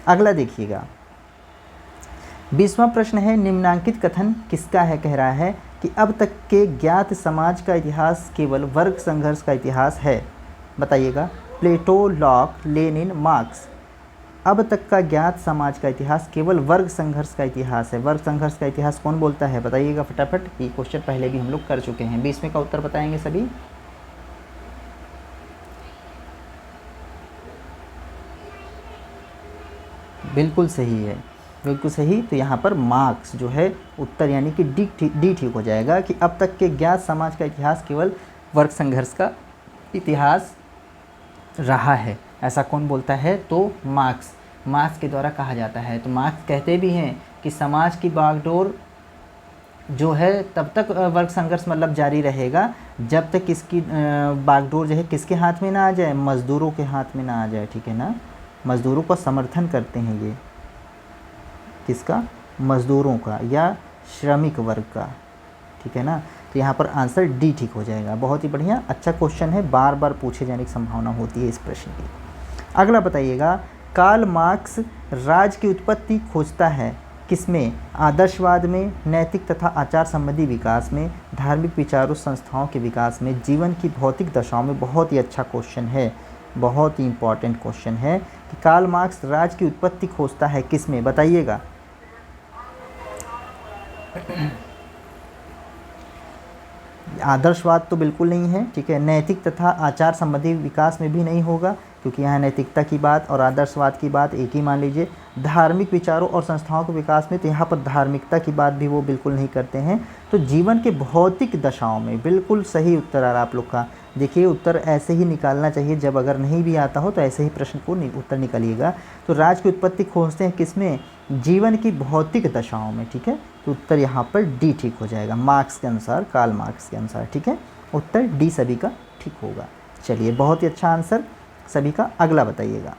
[SPEAKER 1] अगला देखिएगा। 20वां प्रश्न है, निम्नांकित कथन किसका है। कह रहा है कि अब तक के ज्ञात समाज का इतिहास केवल वर्ग संघर्ष का इतिहास है। बताइएगा। प्लेटो, लॉक, लेनिन, मार्क्स। अब तक का ज्ञात समाज का इतिहास केवल वर्ग संघर्ष का इतिहास है। वर्ग संघर्ष का इतिहास कौन बोलता है, बताइएगा फटाफट। ये क्वेश्चन पहले भी हम लोग कर चुके हैं। 20वें का उत्तर बताएंगे सभी। बिल्कुल सही है, बिल्कुल सही। तो यहाँ पर मार्क्स जो है उत्तर, यानी कि डी ठीक हो जाएगा कि अब तक के ज्ञात समाज का इतिहास केवल वर्ग संघर्ष का इतिहास रहा है। ऐसा कौन बोलता है, तो मार्क्स के द्वारा कहा जाता है। तो मार्क्स कहते भी हैं कि समाज की बागडोर जो है तब तक वर्ग संघर्ष मतलब जारी रहेगा जब तक इसकी बागडोर जो है किसके हाथ में ना आ जाए, मज़दूरों के हाथ में ना आ जाए। ठीक है ना, मज़दूरों का समर्थन करते हैं ये, किसका, मज़दूरों का या श्रमिक वर्ग का। ठीक है ना, तो यहाँ पर आंसर डी ठीक हो जाएगा। बहुत ही बढ़िया, अच्छा क्वेश्चन है, बार बार पूछे जाने की संभावना होती है इस प्रश्न की। अगला बताइएगा। कार्ल मार्क्स राज की उत्पत्ति खोजता है किसमें, आदर्शवाद में, नैतिक तथा आचार संबंधी विकास में, धार्मिक विचारों संस्थाओं के विकास में, जीवन की भौतिक दशाओं में। बहुत ही अच्छा क्वेश्चन है, बहुत ही इंपॉर्टेंट क्वेश्चन है कि कार्ल मार्क्स राज की उत्पत्ति खोजता है किसमें, बताइएगा। आदर्शवाद तो बिल्कुल नहीं है। ठीक है, नैतिक तथा आचार संबंधी विकास में भी नहीं होगा, क्योंकि यहाँ नैतिकता की बात और आदर्शवाद की बात एक ही मान लीजिए। धार्मिक विचारों और संस्थाओं के विकास में, तो यहाँ पर धार्मिकता की बात भी वो बिल्कुल नहीं करते हैं। तो जीवन के भौतिक दशाओं में, बिल्कुल सही उत्तर आ रहा आप लोग का। देखिए, उत्तर ऐसे ही निकालना चाहिए, जब अगर नहीं भी आता हो तो ऐसे ही प्रश्न को उत्तर निकालिएगा। तो राज की उत्पत्ति खोजते हैं किसमें, जीवन की भौतिक दशाओं में। ठीक है, तो उत्तर यहाँ पर डी ठीक हो जाएगा, मार्क्स के अनुसार, कार्ल मार्क्स के अनुसार। ठीक है, उत्तर डी सभी का ठीक होगा। चलिए, बहुत ही अच्छा आंसर सभी का। अगला बताइएगा।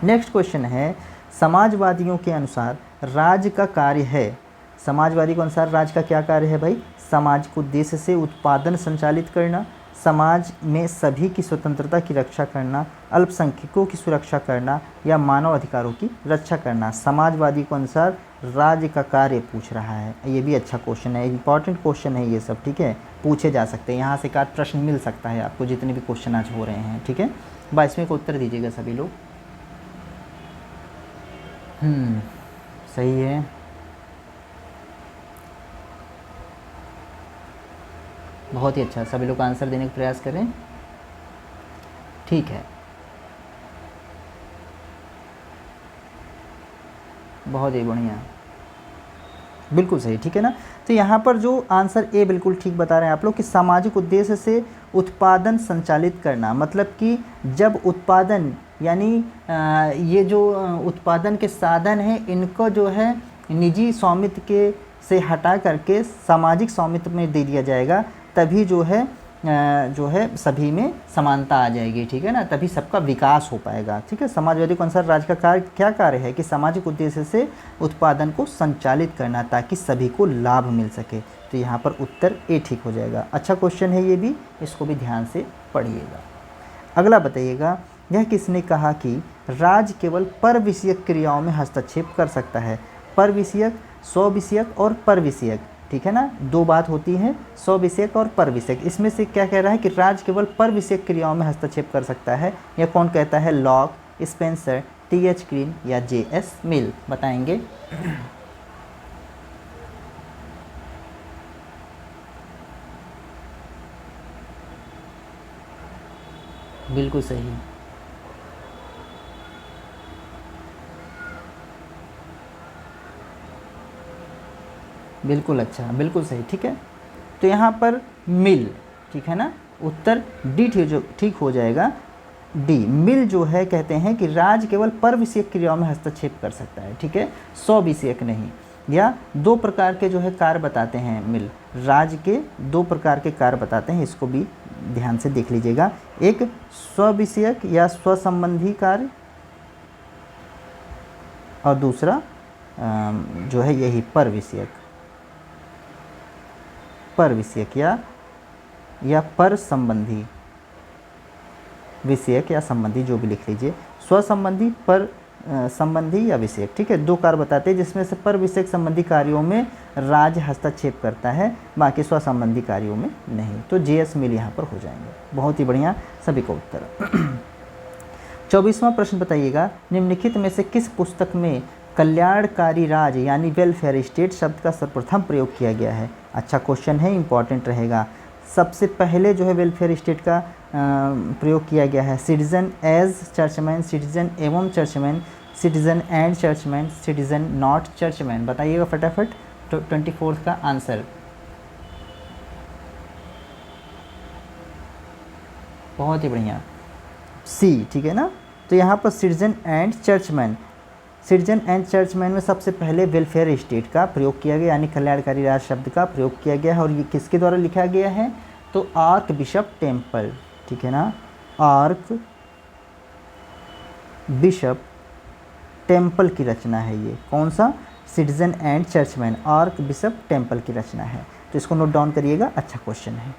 [SPEAKER 1] नेक्स्ट क्वेश्चन है, समाजवादियों के अनुसार राज का कार्य है। समाजवादी के अनुसार राज का क्या कार्य है भाई, समाज को उद्देश्य से उत्पादन संचालित करना, समाज में सभी की स्वतंत्रता की रक्षा करना, अल्पसंख्यकों की सुरक्षा करना, या मानव अधिकारों की रक्षा करना। समाजवादी के अनुसार राज्य का कार्य पूछ रहा है। ये भी अच्छा क्वेश्चन है, इंपॉर्टेंट क्वेश्चन है ये सब। ठीक है, पूछे जा सकते हैं, यहाँ से एक आध प्रश्न मिल सकता है आपको, जितने भी क्वेश्चन आज हो रहे हैं। ठीक है, 22वें को उत्तर दीजिएगा सभी लोग। सही है, बहुत ही अच्छा, सभी लोग आंसर देने का प्रयास करें। ठीक है, बहुत ही बढ़िया, बिल्कुल सही। ठीक है ना, तो यहाँ पर जो आंसर ए बिल्कुल ठीक बता रहे हैं आप लोग कि सामाजिक उद्देश्य से उत्पादन संचालित करना, मतलब कि जब उत्पादन, यानी ये जो उत्पादन के साधन हैं इनको जो है निजी स्वामित्व के से हटा करके सामाजिक स्वामित्व में दे दिया जाएगा, तभी जो है सभी में समानता आ जाएगी। ठीक है ना, तभी सबका विकास हो पाएगा। ठीक है, समाजवादी के अनुसार राज्य का कार्य क्या कार्य है कि सामाजिक उद्देश्य से उत्पादन को संचालित करना, ताकि सभी को लाभ मिल सके। तो यहाँ पर उत्तर ए ठीक हो जाएगा। अच्छा क्वेश्चन है ये भी, इसको भी ध्यान से पढ़िएगा। अगला बताइएगा, यह किसने कहा कि राज्य केवल पर विषयक क्रियाओं में हस्तक्षेप कर सकता है। पर विषयक, स्व विषयक और पर विषयक। ठीक है ना, दो बात होती है, स्व विषयक और पर विषयक। इसमें से क्या कह रहा है कि राज्य केवल पर विषयक क्रियाओं में हस्तक्षेप कर सकता है। यह कौन कहता है, लॉक, स्पेंसर, टी.एच. ग्रीन या जे.एस. मिल, बताएंगे। बिल्कुल सही। बिल्कुल अच्छा, बिल्कुल सही, ठीक है। तो यहाँ पर मिल, ठीक है ना, उत्तर डी ठीक हो जाएगा। डी, मिल जो है कहते हैं कि राज केवल पर विषयक क्रियाओं में हस्तक्षेप कर सकता है, ठीक है, स्व विषयक नहीं। या दो प्रकार के जो है कार्य बताते हैं मिल, राज के दो प्रकार के कार्य बताते हैं, इसको भी ध्यान से देख लीजिएगा। एक स्व विषयक या स्व संबंधी कार्य, और दूसरा जो है यही पर विषयक, पर विषयक या पर संबंधी, विषयक या संबंधी जो भी लिख लीजिए, स्व संबंधी, पर संबंधी या विषयक, ठीक है। दो कार्य बताते हैं जिसमें से पर विषयक संबंधी कार्यों में राज हस्तक्षेप करता है, बाकी स्व संबंधी कार्यों में नहीं। तो जेएस मिल यहाँ पर हो जाएंगे। बहुत ही बढ़िया, सभी को उत्तर। 24वां प्रश्न बताइएगा, निम्नलिखित में से किस पुस्तक में कल्याणकारी राज यानी वेलफेयर स्टेट शब्द का सर्वप्रथम प्रयोग किया गया है? अच्छा क्वेश्चन है, इंपॉर्टेंट रहेगा। सबसे पहले जो है वेलफेयर स्टेट का प्रयोग किया गया है सिटीजन एज चर्चमैन, सिटीजन एवं churchman, citizen and churchman, citizen not churchman. बताइएगा फटाफट 24 का आंसर। बहुत ही बढ़िया, सी, ठीक है ना। तो यहाँ पर citizen and churchman, citizen and churchman में सबसे पहले वेलफेयर स्टेट का प्रयोग किया गया, यानी कल्याणकारी राज शब्द का प्रयोग किया गया है। और ये किसके द्वारा लिखा गया है? तो आर्क बिशप टेम्पल, ठीक है ना, आर्क बिशप टेम्पल की रचना है ये। कौन सा? Citizen and churchman, arc bishop temple की रचना है। तो इसको नोट डाउन करिएगा, अच्छा क्वेश्चन है।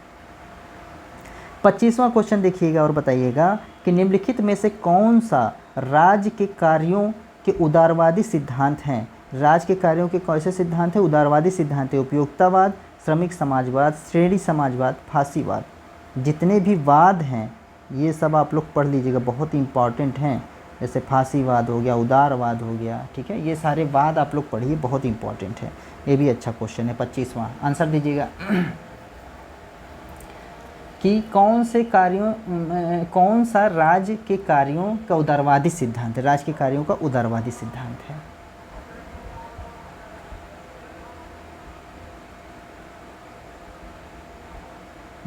[SPEAKER 1] 25वां क्वेश्चन देखिएगा और बताइएगा कि निम्नलिखित में से कौन सा राज्य के कार्यों के उदारवादी सिद्धांत हैं? राज्य के कार्यों के कौन से सिद्धांत हैं? उदारवादी सिद्धांत है। उपयोगितावाद, श्रमिक समाजवाद, श्रेणी समाजवाद, फांसीवाद। जितने भी वाद हैं ये सब आप लोग पढ़ लीजिएगा, बहुत इंपॉर्टेंट हैं। जैसे फांसीवाद हो गया, उदारवाद हो गया, ठीक है, ये सारे वाद आप लोग पढ़िए, बहुत इंपॉर्टेंट है। ये भी अच्छा क्वेश्चन है। 25वां आंसर दीजिएगा कि कौन से कार्यों कौन सा राज्य के कार्यों का उदारवादी सिद्धांत है? राज्य के कार्यों का उदारवादी सिद्धांत है।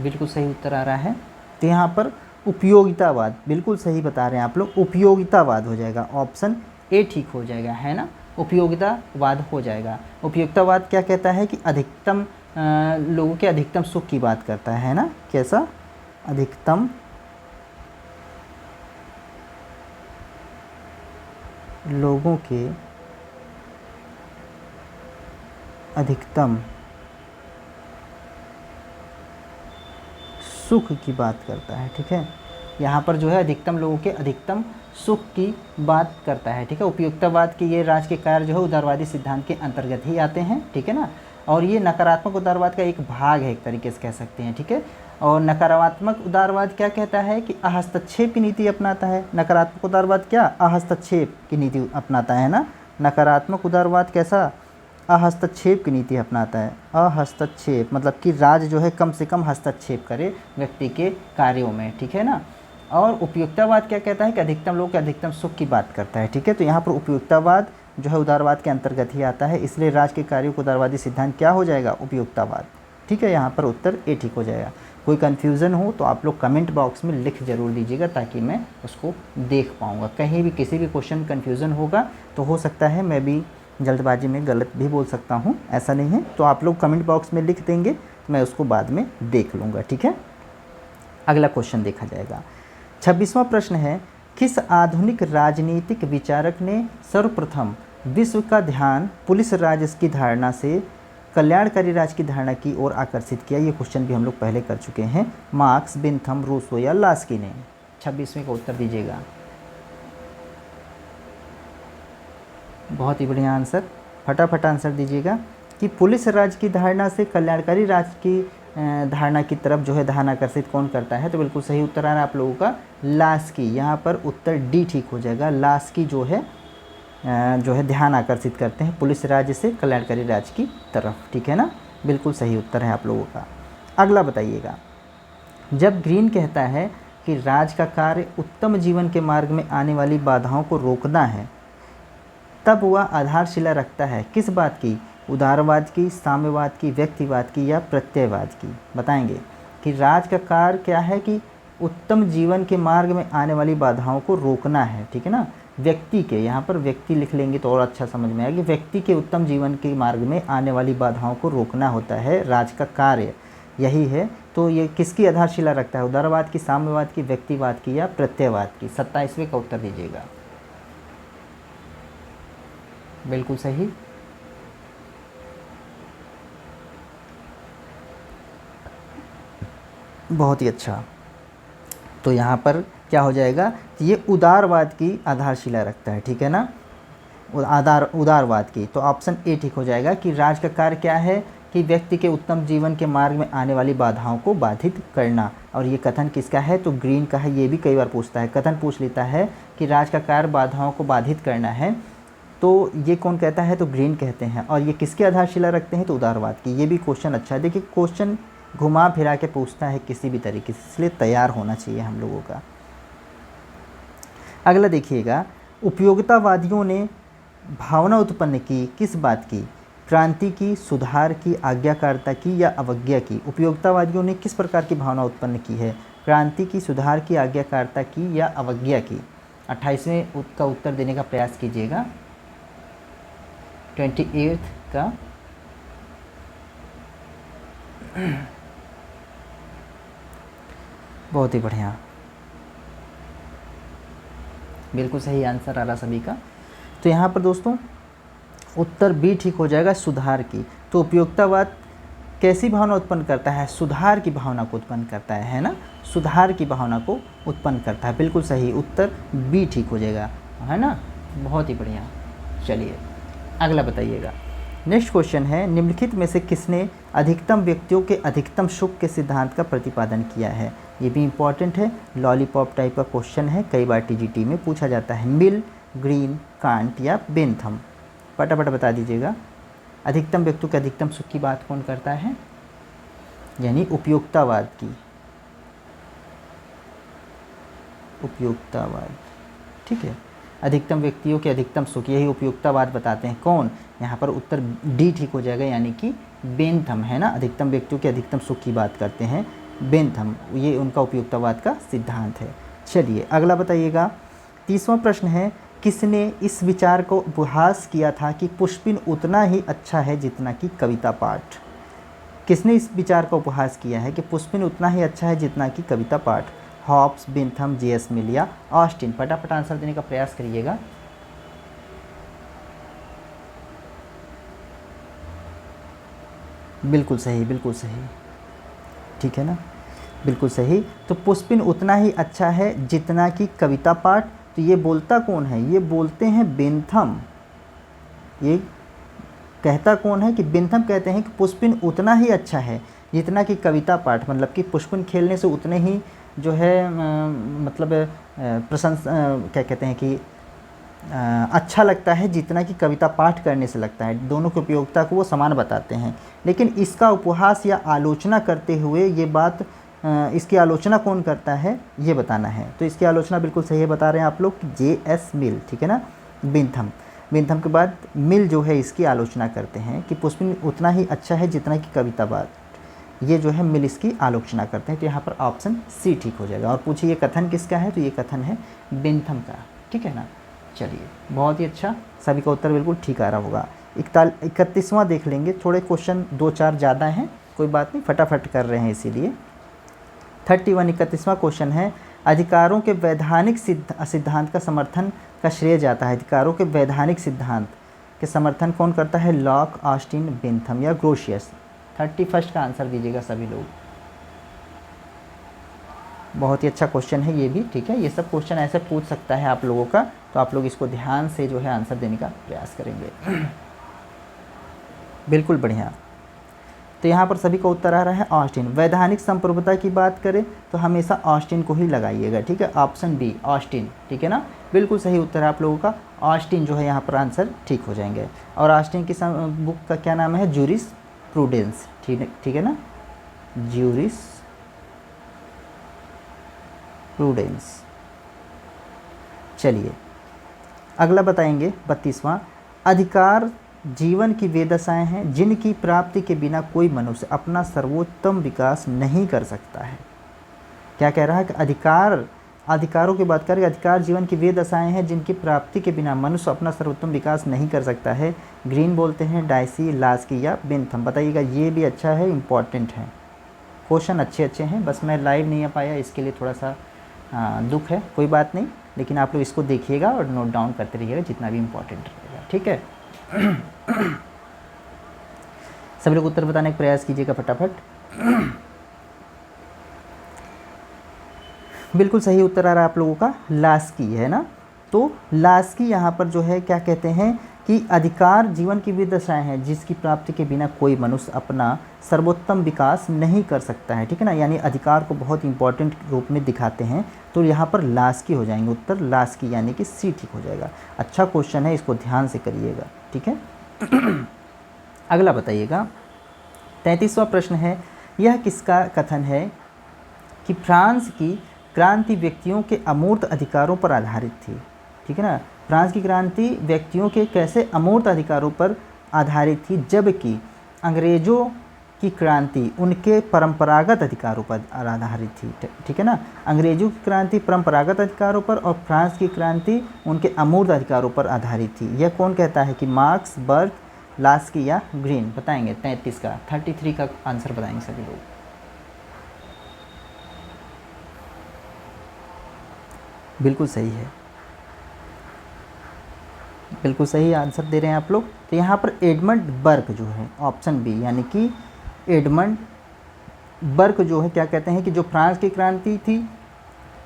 [SPEAKER 1] बिल्कुल सही उत्तर आ रहा है। तो यहाँ पर उपयोगितावाद, बिल्कुल सही बता रहे हैं आप लोग, उपयोगितावाद हो जाएगा, ऑप्शन ए ठीक हो जाएगा, है ना, उपयोगितावाद हो जाएगा। उपयोगितावाद क्या कहता है कि अधिकतम लोगों के अधिकतम सुख की बात करता है ना, कैसा? अधिकतम लोगों के अधिकतम सुख की बात करता है, ठीक है। यहाँ पर जो है अधिकतम लोगों के अधिकतम सुख की बात करता है, ठीक है। उपयोगितावाद के ये राज्य के कार्य जो है उदारवादी सिद्धांत के अंतर्गत ही आते हैं, ठीक है ना। और ये नकारात्मक उदारवाद का एक भाग है, एक तरीके से कह सकते हैं, ठीक है। और नकारात्मक उदारवाद क्या कहता है कि हस्तक्षेप की नीति अपनाता है। नकारात्मक उदारवाद क्या? हस्तक्षेप की नीति अपनाता है ना। नकारात्मक उदारवाद कैसा? हस्तक्षेप की नीति अपनाता है। हस्तक्षेप मतलब कि राज्य जो है कम से कम हस्तक्षेप करे व्यक्ति के कार्यों में, ठीक है ना। और उपयोगितावाद क्या कहता है कि अधिकतम लोग के अधिकतम सुख की बात करता है, ठीक है। तो यहाँ पर उपयोगितावाद जो है उदारवाद के अंतर्गत ही आता है, इसलिए राज्य के कार्यों को उदारवादी सिद्धांत क्या हो जाएगा? उपयोगितावाद, ठीक है। यहाँ पर उत्तर ए ठीक हो जाएगा। कोई कन्फ्यूज़न हो तो आप लोग कमेंट बॉक्स में लिख ज़रूर दीजिएगा ताकि मैं उसको देख पाऊँगा। कहीं भी किसी भी क्वेश्चन कन्फ्यूज़न होगा तो हो सकता है मैं भी जल्दबाजी में गलत भी बोल सकता हूँ, ऐसा नहीं है। तो आप लोग कमेंट बॉक्स में लिख देंगे तो मैं उसको बाद में देख लूँगा, ठीक है। अगला क्वेश्चन देखा जाएगा। 26वां प्रश्न है, किस आधुनिक राजनीतिक विचारक ने सर्वप्रथम विश्व का ध्यान पुलिस राज की धारणा से कल्याणकारी राज की धारणा की ओर आकर्षित किया? ये क्वेश्चन भी हम लोग पहले कर चुके हैं। मार्क्स, बिन्थम, रूसो या लास्की ने? 26वें का उत्तर दीजिएगा। बहुत ही बढ़िया आंसर, फटाफट आंसर दीजिएगा कि पुलिस राज की धारणा से कल्याणकारी राज की धारणा की तरफ जो है ध्यान आकर्षित कौन करता है? तो बिल्कुल सही उत्तर आ रहा है आप लोगों का, लास्की। यहाँ पर उत्तर डी ठीक हो जाएगा। लास्की जो है ध्यान आकर्षित करते हैं पुलिस राज्य से कल्याणकारी राज की तरफ, ठीक है ना। बिल्कुल सही उत्तर है आप लोगों का। अगला बताइएगा, जब ग्रीन कहता है कि राज का कार्य उत्तम जीवन के मार्ग में आने वाली बाधाओं को रोकना है, तब वह आधारशिला रखता है किस बात की? उदारवाद की, साम्यवाद की, व्यक्तिवाद की या प्रत्ययवाद की? बताएंगे कि राज का कार्य क्या है कि उत्तम जीवन के मार्ग में आने वाली बाधाओं को रोकना है, ठीक है ना। व्यक्ति के, यहाँ पर व्यक्ति लिख लेंगे तो और अच्छा समझ में आएगा कि व्यक्ति के उत्तम जीवन के मार्ग में आने वाली बाधाओं को रोकना होता है राज का कार्य, यही है। तो ये किसकी आधारशिला रखता है? उदारवाद की, साम्यवाद की, व्यक्तिवाद की या प्रत्ययवाद की? 27वें का उत्तर दीजिएगा। बिल्कुल सही। बहुत ही अच्छा। तो यहाँ पर क्या हो जाएगा? ये उदारवाद की आधारशिला रखता है, ठीक है ना, उदारवाद की। तो ऑप्शन ए ठीक हो जाएगा कि राज का कार्य क्या है कि व्यक्ति के उत्तम जीवन के मार्ग में आने वाली बाधाओं को बाधित करना। और ये कथन किसका है? तो ग्रीन का है। ये भी कई बार पूछता है, कथन पूछ लेता है कि राज का कार्य बाधाओं को बाधित करना है, तो ये कौन कहता है? तो ग्रीन कहते हैं। और ये किसकी आधारशिला रखते हैं? तो उदारवाद की। ये भी क्वेश्चन अच्छा है। देखिए क्वेश्चन घुमा फिरा के पूछता है किसी भी तरीके से, इसलिए तैयार होना चाहिए हम लोगों का। अगला देखिएगा, उपयोगितावादियों ने भावना उत्पन्न की किस बात की? क्रांति की, सुधार की, आज्ञाकारिता की या अवज्ञा की? उपयोगितावादियों ने किस प्रकार की भावना उत्पन्न की है? क्रांति की, सुधार की, आज्ञाकारिता की या अवज्ञा की? 28वें का उत्तर देने का प्रयास कीजिएगा। 28 का बहुत ही बढ़िया, बिल्कुल सही आंसर आ रहा सभी का। तो यहाँ पर दोस्तों उत्तर बी ठीक हो जाएगा, सुधार की। तो उपयोगितावाद कैसी भावना उत्पन्न करता है? सुधार की भावना को उत्पन्न करता है ना, सुधार की भावना को उत्पन्न करता है। बिल्कुल सही उत्तर बी ठीक हो जाएगा, है ना। बहुत ही बढ़िया। चलिए अगला बताइएगा। नेक्स्ट क्वेश्चन है, निम्नलिखित में से किसने अधिकतम व्यक्तियों के अधिकतम सुख के सिद्धांत का प्रतिपादन किया है? ये भी इम्पॉर्टेंट है, लॉलीपॉप टाइप का क्वेश्चन है, कई बार टीजीटी में पूछा जाता है। मिल, ग्रीन, कांट या बेंथम? फटाफट बता दीजिएगा। अधिकतम व्यक्तियों के अधिकतम सुख की बात कौन करता है? यानी उपयोगितावाद की, उपयोगितावाद, ठीक है। अधिकतम व्यक्तियों के अधिकतम सुख, यही उपयोगितावाद बताते हैं। कौन? यहाँ पर उत्तर डी ठीक हो जाएगा, यानी कि बेंथम, है ना। अधिकतम व्यक्तियों के अधिकतम सुख की बात करते हैं बेंथम, ये उनका उपयोगितावाद का सिद्धांत है। चलिए अगला बताइएगा। 30वां प्रश्न है, किसने इस विचार को उपहास किया था कि पुष्पिन उतना ही अच्छा है जितना कि कविता पाठ? किसने इस विचार का उपहास किया है कि पुष्पिन उतना ही अच्छा है जितना कि कविता पाठ? Hobbs, Bentham, JS. मिल या ऑस्टिन? फटाफट आंसर देने का प्रयास करिएगा। बिल्कुल सही, बिल्कुल सही, ठीक है ना, बिल्कुल सही। तो पुष्पिन उतना ही अच्छा है जितना कि कविता पाठ, तो ये बोलता कौन है? ये बोलते हैं बेंथम। ये कहता कौन है? कि बेंथम कहते हैं कि पुष्पिन उतना ही अच्छा है जितना कि कविता पाठ, मतलब कि पुष्पिन खेलने से उतने ही जो है मतलब क्या कहते हैं कि अच्छा लगता है जितना कि कविता पाठ करने से लगता है। दोनों की उपयोगिता को वो समान बताते हैं। लेकिन इसका उपहास या आलोचना करते हुए ये बात, इसकी आलोचना कौन करता है ये बताना है। तो इसकी आलोचना बिल्कुल सही है, बता रहे हैं आप लोग, जे.एस. मिल, ठीक है ना। बेंथम, बेंथम के बाद मिल जो है इसकी आलोचना करते हैं कि पुष्पिन उतना ही अच्छा है जितना कि कविता पाठ, ये जो है मिल इसकी आलोचना करते हैं। तो यहाँ पर ऑप्शन सी ठीक हो जाएगा। और पूछिए ये कथन किसका है? तो ये कथन है बेंथम का, ठीक है ना। चलिए बहुत ही अच्छा, सभी का उत्तर बिल्कुल ठीक आ रहा होगा। 31वां देख लेंगे, थोड़े क्वेश्चन 2-4 ज़्यादा हैं, कोई बात नहीं, फटाफट कर रहे हैं इसीलिए। 31वां क्वेश्चन है, अधिकारों के वैधानिक सिद्धांत का समर्थन का श्रेय जाता है? अधिकारों के वैधानिक सिद्धांत के समर्थन कौन करता है? लॉक, ऑस्टिन, बेंथम या ग्रोशियस? 31 का आंसर दीजिएगा सभी लोग। बहुत ही अच्छा क्वेश्चन है ये भी, ठीक है। ये सब क्वेश्चन ऐसे पूछ सकता है आप लोगों का, तो आप लोग इसको ध्यान से जो है आंसर देने का प्रयास करेंगे। बिल्कुल बढ़िया। तो यहाँ पर सभी का उत्तर आ रहा है ऑस्टिन। वैधानिक संप्रभुता की बात करें तो हमेशा ऑस्टिन को ही लगाइएगा, ठीक है। ऑप्शन बी ऑस्टिन, ठीक है ना, बिल्कुल सही उत्तर है आप लोगों का। ऑस्टिन जो है यहाँ पर आंसर ठीक हो जाएंगे। और ऑस्टिन की बुक का क्या नाम है? जूरिस प्रूडेंस, ठीक है ना, जूरिस प्रूडेंस। चलिए अगला बताएंगे 32वां, अधिकार जीवन की वे दशाएं हैं जिनकी प्राप्ति के बिना कोई मनुष्य अपना सर्वोत्तम विकास नहीं कर सकता है। क्या कह रहा है कि अधिकारों की बात करें, अधिकार जीवन की वे दशाएं हैं जिनकी प्राप्ति के बिना मनुष्य अपना सर्वोत्तम विकास नहीं कर सकता है। ग्रीन बोलते हैं, डाइसी, लास्की या बेंथम। बताइएगा, ये भी अच्छा है, इम्पॉर्टेंट है, क्वेश्चन अच्छे हैं। बस मैं लाइव नहीं आ पाया, इसके लिए थोड़ा सा दुख है, कोई बात नहीं, लेकिन आप लोग इसको देखिएगा और नोट डाउन करते रहिएगा जितना भी इम्पोर्टेंट रहेगा, ठीक है। सभी लोग उत्तर बताने का प्रयास कीजिएगा फटाफट। बिल्कुल सही उत्तर आ रहा है आप लोगों का, लास्की है ना। तो लास्की यहाँ पर जो है क्या कहते हैं कि अधिकार जीवन की वे दशाएं हैं जिसकी प्राप्ति के बिना कोई मनुष्य अपना सर्वोत्तम विकास नहीं कर सकता है, ठीक है ना। यानी अधिकार को बहुत इंपॉर्टेंट रूप में दिखाते हैं, तो यहाँ पर लास्की हो जाएंगे उत्तर, लास्की यानी कि सी ठीक हो जाएगा। अच्छा क्वेश्चन है, इसको ध्यान से करिएगा, ठीक है। अगला बताइएगा 33वां प्रश्न है, यह किसका कथन है कि फ्रांस की क्रांति व्यक्तियों के अमूर्त अधिकारों पर आधारित थी, ठीक है ना। फ्रांस की क्रांति व्यक्तियों के कैसे अमूर्त अधिकारों पर आधारित थी, जबकि अंग्रेज़ों की क्रांति उनके परंपरागत अधिकारों पर आधारित थी, ठीक है ना। अंग्रेज़ों की क्रांति परंपरागत अधिकारों पर और फ्रांस की क्रांति उनके अमूर्त अधिकारों पर आधारित थी। यह कौन कहता है कि मार्क्स, बर्क, लास्की या ग्रीन? बताएंगे 33 का, 33 का आंसर बताएंगे सभी लोग। बिल्कुल सही है, बिल्कुल सही आंसर दे रहे हैं आप लोग। तो यहाँ पर एडमंड बर्क जो है, ऑप्शन बी, यानी कि एडमंड बर्क जो है क्या कहते हैं कि जो फ्रांस की क्रांति थी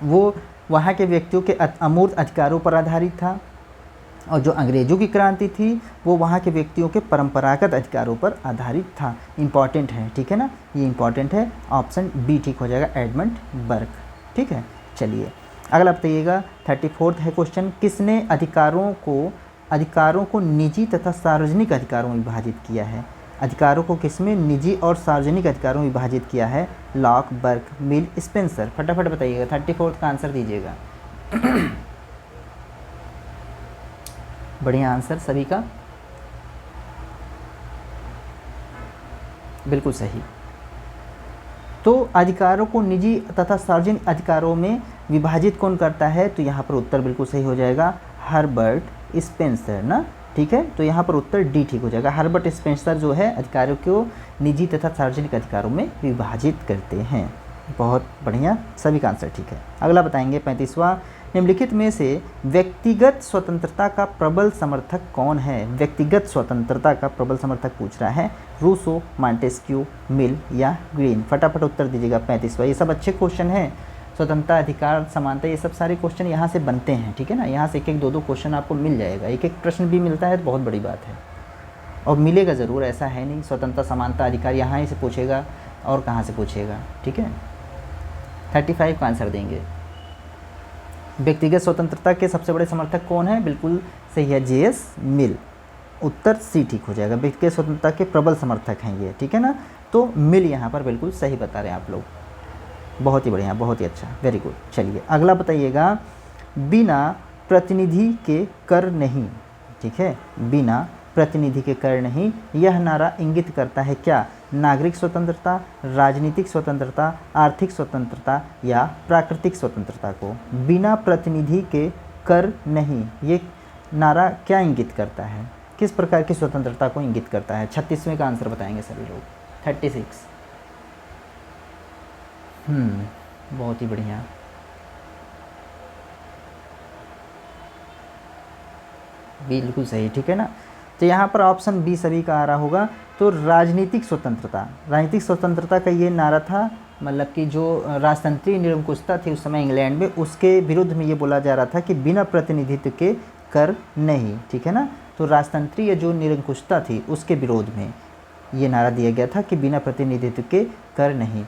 [SPEAKER 1] वो वहाँ के व्यक्तियों के अमूर्त अधिकारों पर आधारित था, और जो अंग्रेज़ों की क्रांति थी वो वहाँ के व्यक्तियों के परंपरागत अधिकारों पर आधारित था। इम्पॉर्टेंट है, ठीक है ना, ये इम्पॉर्टेंट है, ऑप्शन बी ठीक हो जाएगा, एडमंड बर्क, ठीक है। चलिए अगला बताइएगा 34 है क्वेश्चन, किसने अधिकारों को निजी तथा सार्वजनिक अधिकारों में विभाजित किया है? अधिकारों को किसमें निजी और सार्वजनिक अधिकारों में विभाजित किया है? लॉक, बर्क, मिल, स्पेंसर। फटाफट बताइएगा, 34 का आंसर दीजिएगा। बढ़िया आंसर सभी का, बिल्कुल सही। तो अधिकारों को निजी तथा सार्वजनिक अधिकारों में विभाजित कौन करता है? तो यहाँ पर उत्तर बिल्कुल सही हो जाएगा, हर्बर्ट स्पेंसर ना, ठीक है। तो यहाँ पर उत्तर डी ठीक हो जाएगा, हर्बर्ट स्पेंसर जो है अधिकारों को निजी तथा सार्वजनिक अधिकारों में विभाजित करते हैं। बहुत बढ़िया, सभी का आंसर ठीक है। अगला बताएंगे 35वां, निम्नलिखित में से व्यक्तिगत स्वतंत्रता का प्रबल समर्थक कौन है? व्यक्तिगत स्वतंत्रता का प्रबल समर्थक पूछ रहा है, रूसो, मॉन्टेस्क्यू, मिल या ग्रीन? फटाफट उत्तर दीजिएगा 35वां। ये सब अच्छे क्वेश्चन हैं, स्वतंत्रता, अधिकार, समानता, ये सब सारे क्वेश्चन यहाँ से बनते हैं, ठीक है ना। यहाँ से एक एक दो क्वेश्चन आपको मिल जाएगा, एक एक प्रश्न भी मिलता है तो बहुत बड़ी बात है, और मिलेगा ज़रूर, ऐसा है नहीं। स्वतंत्रता, समानता, अधिकार यहाँ ही से पूछेगा और कहाँ से पूछेगा, ठीक है। 35 का आंसर देंगे। व्यक्तिगत स्वतंत्रता के सबसे बड़े समर्थक कौन है? बिल्कुल सही है, जेएस मिल, उत्तर सी ठीक हो जाएगा। व्यक्तिगत स्वतंत्रता के प्रबल समर्थक हैं ये, ठीक है ना। तो मिल यहाँ पर बिल्कुल सही बता रहे हैं आप लोग, बहुत ही बढ़िया, बहुत ही अच्छा, वेरी गुड। चलिए अगला बताइएगा, बिना प्रतिनिधि के कर नहीं, ठीक है, बिना प्रतिनिधि के कर नहीं, यह नारा इंगित करता है क्या? नागरिक स्वतंत्रता, राजनीतिक स्वतंत्रता, आर्थिक स्वतंत्रता या प्राकृतिक स्वतंत्रता को? बिना प्रतिनिधि के कर नहीं, ये नारा क्या इंगित करता है, किस प्रकार की स्वतंत्रता को इंगित करता है? 36वें का आंसर बताएंगे सभी लोग, 36। बहुत ही बढ़िया, बिल्कुल सही, ठीक है ना। तो यहाँ पर ऑप्शन बी सभी का आ रहा होगा। तो राजनीतिक स्वतंत्रता का ये नारा था, मतलब कि जो राजतंत्रीय निरंकुशता थी उस समय इंग्लैंड में, उसके विरुद्ध में ये बोला जा रहा था कि बिना प्रतिनिधित्व के कर नहीं, ठीक है ना। तो राजतंत्रीय जो निरंकुशता थी उसके विरोध में ये नारा दिया गया था कि बिना प्रतिनिधित्व के कर नहीं।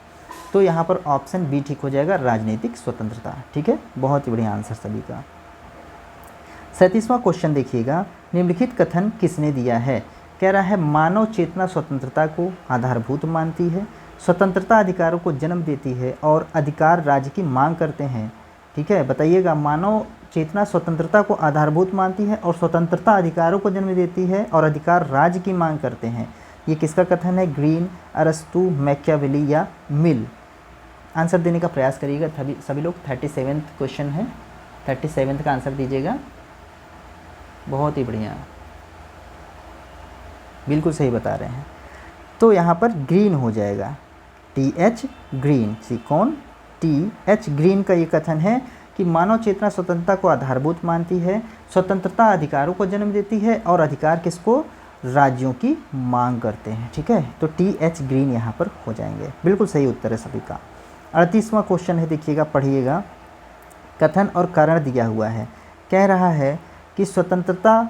[SPEAKER 1] तो यहाँ पर ऑप्शन बी ठीक हो जाएगा, राजनीतिक स्वतंत्रता, ठीक है। बहुत ही बढ़िया आंसर सभी का। 37वां क्वेश्चन देखिएगा, निम्नलिखित कथन किसने दिया है? कह रहा है, मानव चेतना स्वतंत्रता को आधारभूत मानती है, स्वतंत्रता अधिकारों को जन्म देती है और अधिकार राज्य की मांग करते हैं। ठीक है, बताइएगा। मानव चेतना स्वतंत्रता को आधारभूत मानती है और स्वतंत्रता अधिकारों को जन्म देती है और अधिकार राज्य की मांग करते हैं। ये किसका कथन है? ग्रीन, अरस्तू, मैकियावेली या मिल? आंसर देने का प्रयास करिएगा सभी लोग। 37वां क्वेश्चन है, 37 का आंसर दीजिएगा। बहुत ही बढ़िया, बिल्कुल सही बता रहे हैं। तो यहाँ पर ग्रीन हो जाएगा, TH ग्रीन। सी कौन? TH ग्रीन का ये कथन है कि मानव चेतना स्वतंत्रता को आधारभूत मानती है, स्वतंत्रता अधिकारों को जन्म देती है और अधिकार किसको? राज्यों की मांग करते हैं। ठीक है, तो TH ग्रीन यहाँ पर हो जाएंगे। बिल्कुल सही उत्तर है सभी का। 38वां क्वेश्चन है, देखिएगा, पढ़िएगा। कथन और कारण दिया हुआ है। कह रहा है कि स्वतंत्रता,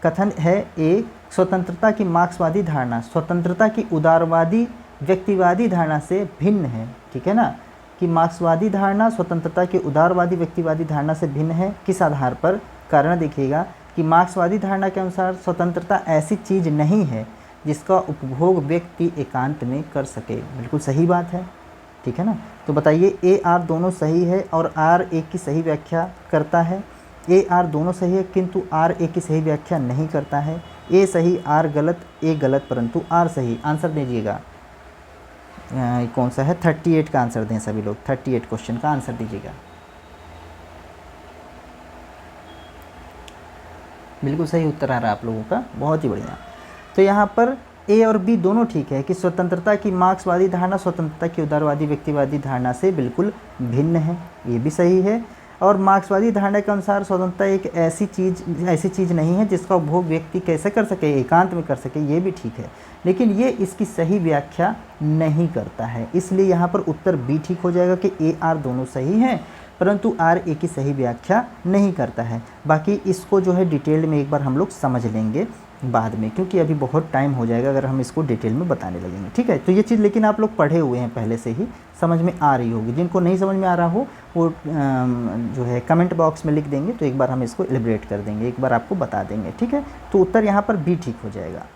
[SPEAKER 1] कथन है एक, स्वतंत्रता की मार्क्सवादी धारणा स्वतंत्रता की उदारवादी व्यक्तिवादी धारणा से भिन्न है। ठीक है ना, कि मार्क्सवादी धारणा स्वतंत्रता की उदारवादी व्यक्तिवादी धारणा से भिन्न है। किस आधार पर? कारण देखिएगा कि मार्क्सवादी धारणा के अनुसार स्वतंत्रता ऐसी चीज़ नहीं है जिसका उपभोग व्यक्ति एकांत में कर सके। बिल्कुल सही बात है। ठीक है ना, तो बताइए A R दोनों सही है और R एक की सही व्याख्या करता है। A R दोनों सही है किंतु R एक की सही व्याख्या नहीं करता है। A सही, R गलत, A गलत परंतु R सही। आंसर दीजिएगा। कौन सा है? 38 का आंसर दें सभी लोग। 38 क्वेश्चन का आंसर दीजिएगा। बिल्कुल सही उत्तर आ रहा है आप लोगों का, बहुत ही बढ़िया। तो यहाँ पर A और B दोनों ठीक है कि स्वतंत्रता की मार्क्सवादी धारणा स्वतंत्रता की उदारवादी व्यक्तिवादी धारणा से बिल्कुल भिन्न है, ये भी सही है। और मार्क्सवादी धारणा के अनुसार स्वतंत्रता एक ऐसी चीज़ नहीं है जिसका उपभोग व्यक्ति कैसे कर सके? एकांत में कर सके, ये भी ठीक है। लेकिन ये इसकी सही व्याख्या नहीं करता है, इसलिए यहाँ पर उत्तर B ठीक हो जाएगा कि A R दोनों सही हैं परंतु R A की सही व्याख्या नहीं करता है। बाकी इसको जो है डिटेल में एक बार हम लोग समझ लेंगे बाद में, क्योंकि अभी बहुत टाइम हो जाएगा अगर हम इसको डिटेल में बताने लगेंगे। ठीक है, तो ये चीज़ लेकिन आप लोग पढ़े हुए हैं पहले से ही, समझ में आ रही होगी। जिनको नहीं समझ में आ रहा हो वो जो है कमेंट बॉक्स में लिख देंगे, तो एक बार हम इसको एलिब्रेट कर देंगे, एक बार आपको बता देंगे। ठीक है, तो उत्तर यहाँ पर B ठीक हो जाएगा।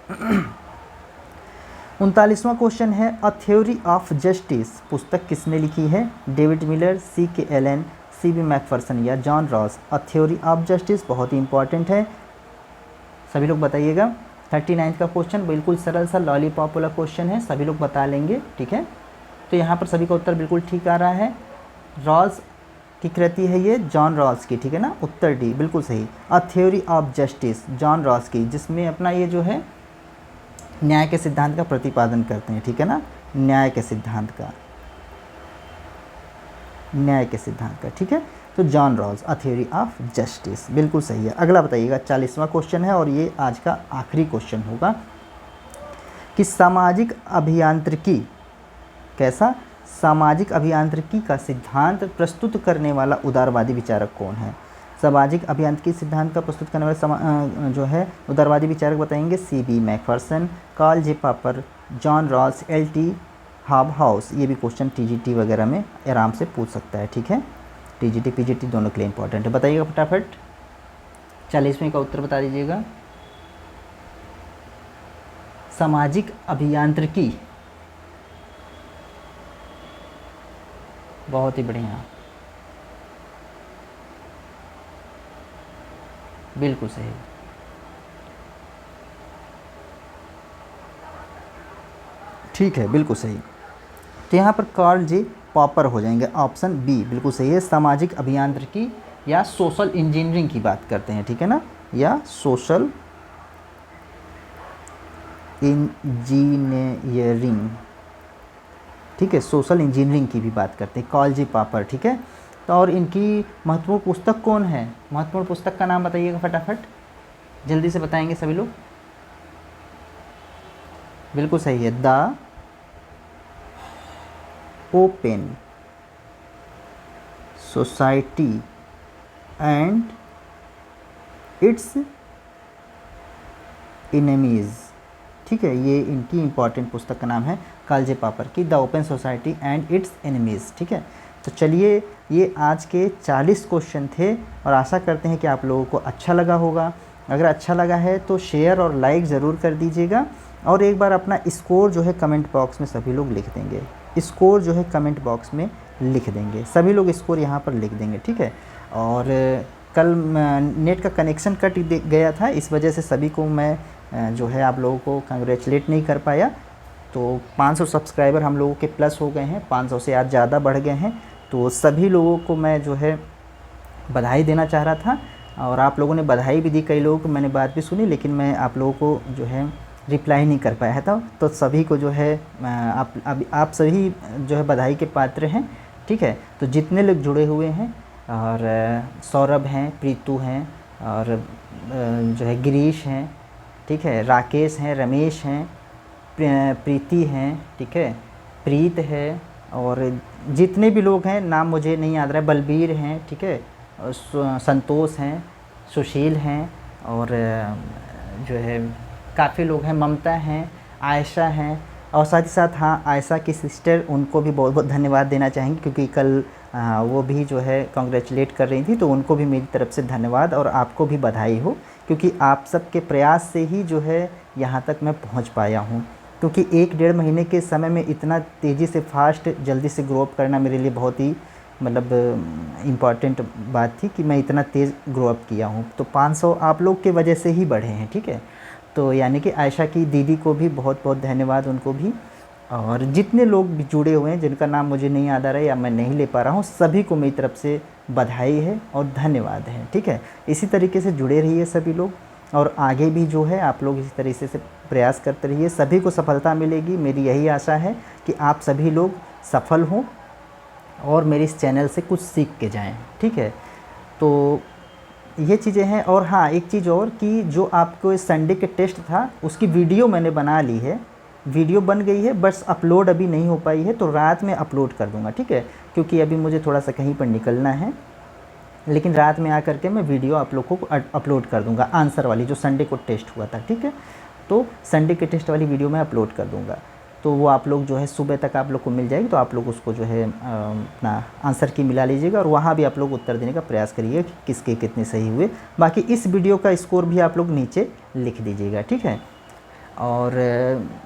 [SPEAKER 1] 39वां क्वेश्चन है, अ थ्योरी ऑफ जस्टिस पुस्तक किसने लिखी है? David Miller, C.K. Allen, C.B. Macpherson या John Rawls? A theory of justice बहुत ही इंपॉर्टेंट है, सभी लोग बताइएगा। 39 का क्वेश्चन बिल्कुल सरल सा लॉलीपॉप वाला क्वेश्चन है, सभी लोग बता लेंगे। ठीक है, तो यहाँ पर सभी का उत्तर बिल्कुल ठीक आ रहा है। रॉस की कृति है ये, जॉन रॉस की। ठीक है ना, उत्तर D बिल्कुल सही। अ theory of justice John Ross की, जिसमें अपना ये जो है न्याय के सिद्धांत का प्रतिपादन करते हैं। ठीक है ना, न्याय के सिद्धांत का, ठीक है। तो John Rawls, A theory of justice, बिल्कुल सही है। अगला बताइएगा, 40वां क्वेश्चन है और ये आज का आखिरी क्वेश्चन होगा कि सामाजिक अभियांत्रिकी, कैसा? सामाजिक अभियांत्रिकी का सिद्धांत प्रस्तुत करने वाला उदारवादी विचारक कौन है? सामाजिक अभियांत्रिकी सिद्धांत का प्रस्तुत करने वाले जो है उदारवादी विचारक बताएंगे C.B. Macpherson, Karl J Popper, John Rawls, L.T. Hobhouse. ये भी क्वेश्चन TGT वगैरह में आराम से पूछ सकता है। ठीक है, TGT PGT दोनों के लिए इंपॉर्टेंट है। बताइएगा फटाफट, 40वें का उत्तर बता दीजिएगा। सामाजिक अभियांत्रिकी, बहुत ही बढ़िया, बिल्कुल सही, ठीक है, बिल्कुल सही। तो यहाँ पर कार्ल जे पॉपर हो जाएंगे, ऑप्शन B बिल्कुल सही है। सामाजिक अभियांत्रिकी या सोशल इंजीनियरिंग की बात करते हैं। ठीक है ना, या सोशल इंजीनियरिंग, ठीक है, सोशल इंजीनियरिंग की भी बात करते हैं, कार्ल जे पॉपर। ठीक है, तो और इनकी महत्वपूर्ण पुस्तक कौन है? महत्वपूर्ण पुस्तक का नाम बताइएगा फटाफट, जल्दी से बताएंगे सभी लोग। बिल्कुल सही है, the open society and its enemies. ठीक है, ये इनकी इंपॉर्टेंट पुस्तक का नाम है, कार्ल जे पॉपर की, the open society and its enemies. ठीक है, तो चलिए, ये आज के 40 क्वेश्चन थे और आशा करते हैं कि आप लोगों को अच्छा लगा होगा। अगर अच्छा लगा है तो शेयर और लाइक ज़रूर कर दीजिएगा और एक बार अपना स्कोर जो है कमेंट बॉक्स में सभी लोग लिख देंगे। स्कोर जो है कमेंट बॉक्स में लिख देंगे, सभी लोग स्कोर यहाँ पर लिख देंगे, ठीक है। और कल नेट का कनेक्शन कट गया था, इस वजह से सभी को मैं जो है आप लोगों को कंग्रेचुलेट नहीं कर पाया। तो 500 सब्सक्राइबर हम लोगों के प्लस हो गए हैं, 500 से आज ज़्यादा बढ़ गए हैं। तो सभी लोगों को मैं जो है बधाई देना चाह रहा था, और आप लोगों ने बधाई भी दी, कई लोगों को मैंने बात भी सुनी, लेकिन मैं आप लोगों को जो है रिप्लाई नहीं कर पाया था। तो सभी को जो है आप सभी जो है बधाई के पात्र हैं, ठीक है। तो जितने लोग जुड़े हुए हैं, और सौरभ हैं, प्रीतु हैं, और जो है गिरीश हैं, ठीक है, राकेश हैं, रमेश हैं, प्रीति हैं, ठीक है, प्रीत है, और जितने भी लोग हैं नाम मुझे नहीं याद रहा है, बलबीर हैं, ठीक है, संतोष हैं, सुशील हैं, और जो है काफ़ी लोग हैं, ममता हैं, आयशा हैं, और साथ ही साथ हाँ आयशा की सिस्टर, उनको भी बहुत बहुत धन्यवाद देना चाहेंगे, क्योंकि कल वो भी जो है कॉन्ग्रेचुलेट कर रही थी। तो उनको भी मेरी तरफ से धन्यवाद, और आपको भी बधाई हो, क्योंकि आप सबके प्रयास से ही जो है यहाँ तक मैं पहुँच पाया हूँ। क्योंकि 1-1.5 महीने के समय में इतना तेज़ी से फास्ट जल्दी से ग्रो अप करना मेरे लिए बहुत ही मतलब इम्पॉर्टेंट बात थी कि मैं इतना तेज़ ग्रो अप किया हूँ। तो 500 आप लोग के वजह से ही बढ़े हैं, ठीक है। तो यानी कि आयशा की दीदी को भी बहुत बहुत धन्यवाद, उनको भी, और जितने लोग भी जुड़े हुए हैं जिनका नाम मुझे नहीं याद आ रहा है या मैं नहीं ले पा रहा हूँ, सभी को मेरी तरफ से बधाई है और धन्यवाद है, ठीक है। इसी तरीके से जुड़े रहिए सभी लोग, और आगे भी जो है आप लोग इसी तरीके से प्रयास करते रहिए, सभी को सफलता मिलेगी। मेरी यही आशा है कि आप सभी लोग सफल हों और मेरे इस चैनल से कुछ सीख के जाएं, ठीक है। तो ये चीज़ें हैं। और हाँ, एक चीज़ और कि जो आपको इस संडे के टेस्ट था उसकी वीडियो मैंने बना ली है, वीडियो बन गई है, बस अपलोड अभी नहीं हो पाई है, तो रात में अपलोड कर दूंगा, ठीक है। क्योंकि अभी मुझे थोड़ा सा कहीं पर निकलना है, लेकिन रात में आकर के मैं वीडियो आप लोगों को अपलोड कर दूंगा, आंसर वाली जो संडे को टेस्ट हुआ था, ठीक है। तो संडे के टेस्ट वाली वीडियो मैं अपलोड कर दूंगा, तो वो आप लोग जो है सुबह तक आप लोग को मिल जाएगी। तो आप लोग उसको जो है अपना आंसर की मिला लीजिएगा, और वहाँ भी आप लोग उत्तर देने का प्रयास करिए कि किसके कितने सही हुए। बाकी इस वीडियो का स्कोर भी आप लोग नीचे लिख दीजिएगा, ठीक है। और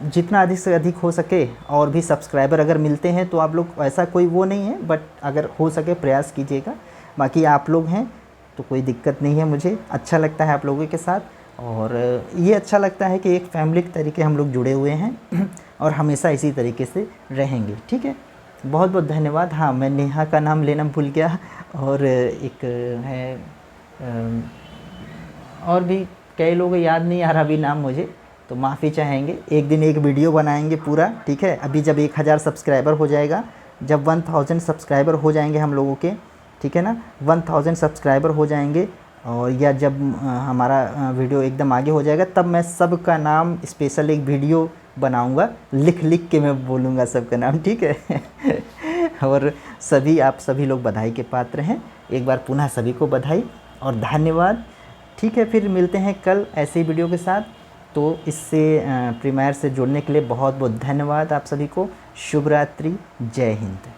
[SPEAKER 1] जितना अधिक से अधिक हो सके, और भी सब्सक्राइबर अगर मिलते हैं तो आप लोग, ऐसा कोई वो नहीं है, बट अगर हो सके प्रयास कीजिएगा। बाकी आप लोग हैं तो कोई दिक्कत नहीं है, मुझे अच्छा लगता है आप लोगों के साथ, और ये अच्छा लगता है कि एक फैमिली के तरीके हम लोग जुड़े हुए हैं और हमेशा इसी तरीके से रहेंगे, ठीक है। बहुत बहुत धन्यवाद। हाँ, मैं नेहा का नाम लेना भूल गया, और एक है और भी कई लोग याद नहीं आ रहा अभी नाम मुझे, तो माफ़ी चाहेंगे। एक दिन एक वीडियो बनाएंगे पूरा, ठीक है। अभी जब 1000 सब्सक्राइबर हो जाएगा, जब 1000 सब्सक्राइबर हो जाएंगे हम लोगों के, ठीक है ना, 1000 सब्सक्राइबर हो जाएंगे, और या जब हमारा वीडियो एकदम आगे हो जाएगा, तब मैं सबका नाम स्पेशल एक वीडियो बनाऊंगा, लिख लिख के मैं बोलूँगा सबका नाम, ठीक है। और सभी आप सभी लोग बधाई के पात्र हैं। एक बार पुनः सभी को बधाई और धन्यवाद, ठीक है। फिर मिलते हैं कल ऐसे ही वीडियो के साथ। तो इससे प्रीमियर से जुड़ने के लिए बहुत बहुत धन्यवाद आप सभी को। शुभ रात्रि, जय हिंद।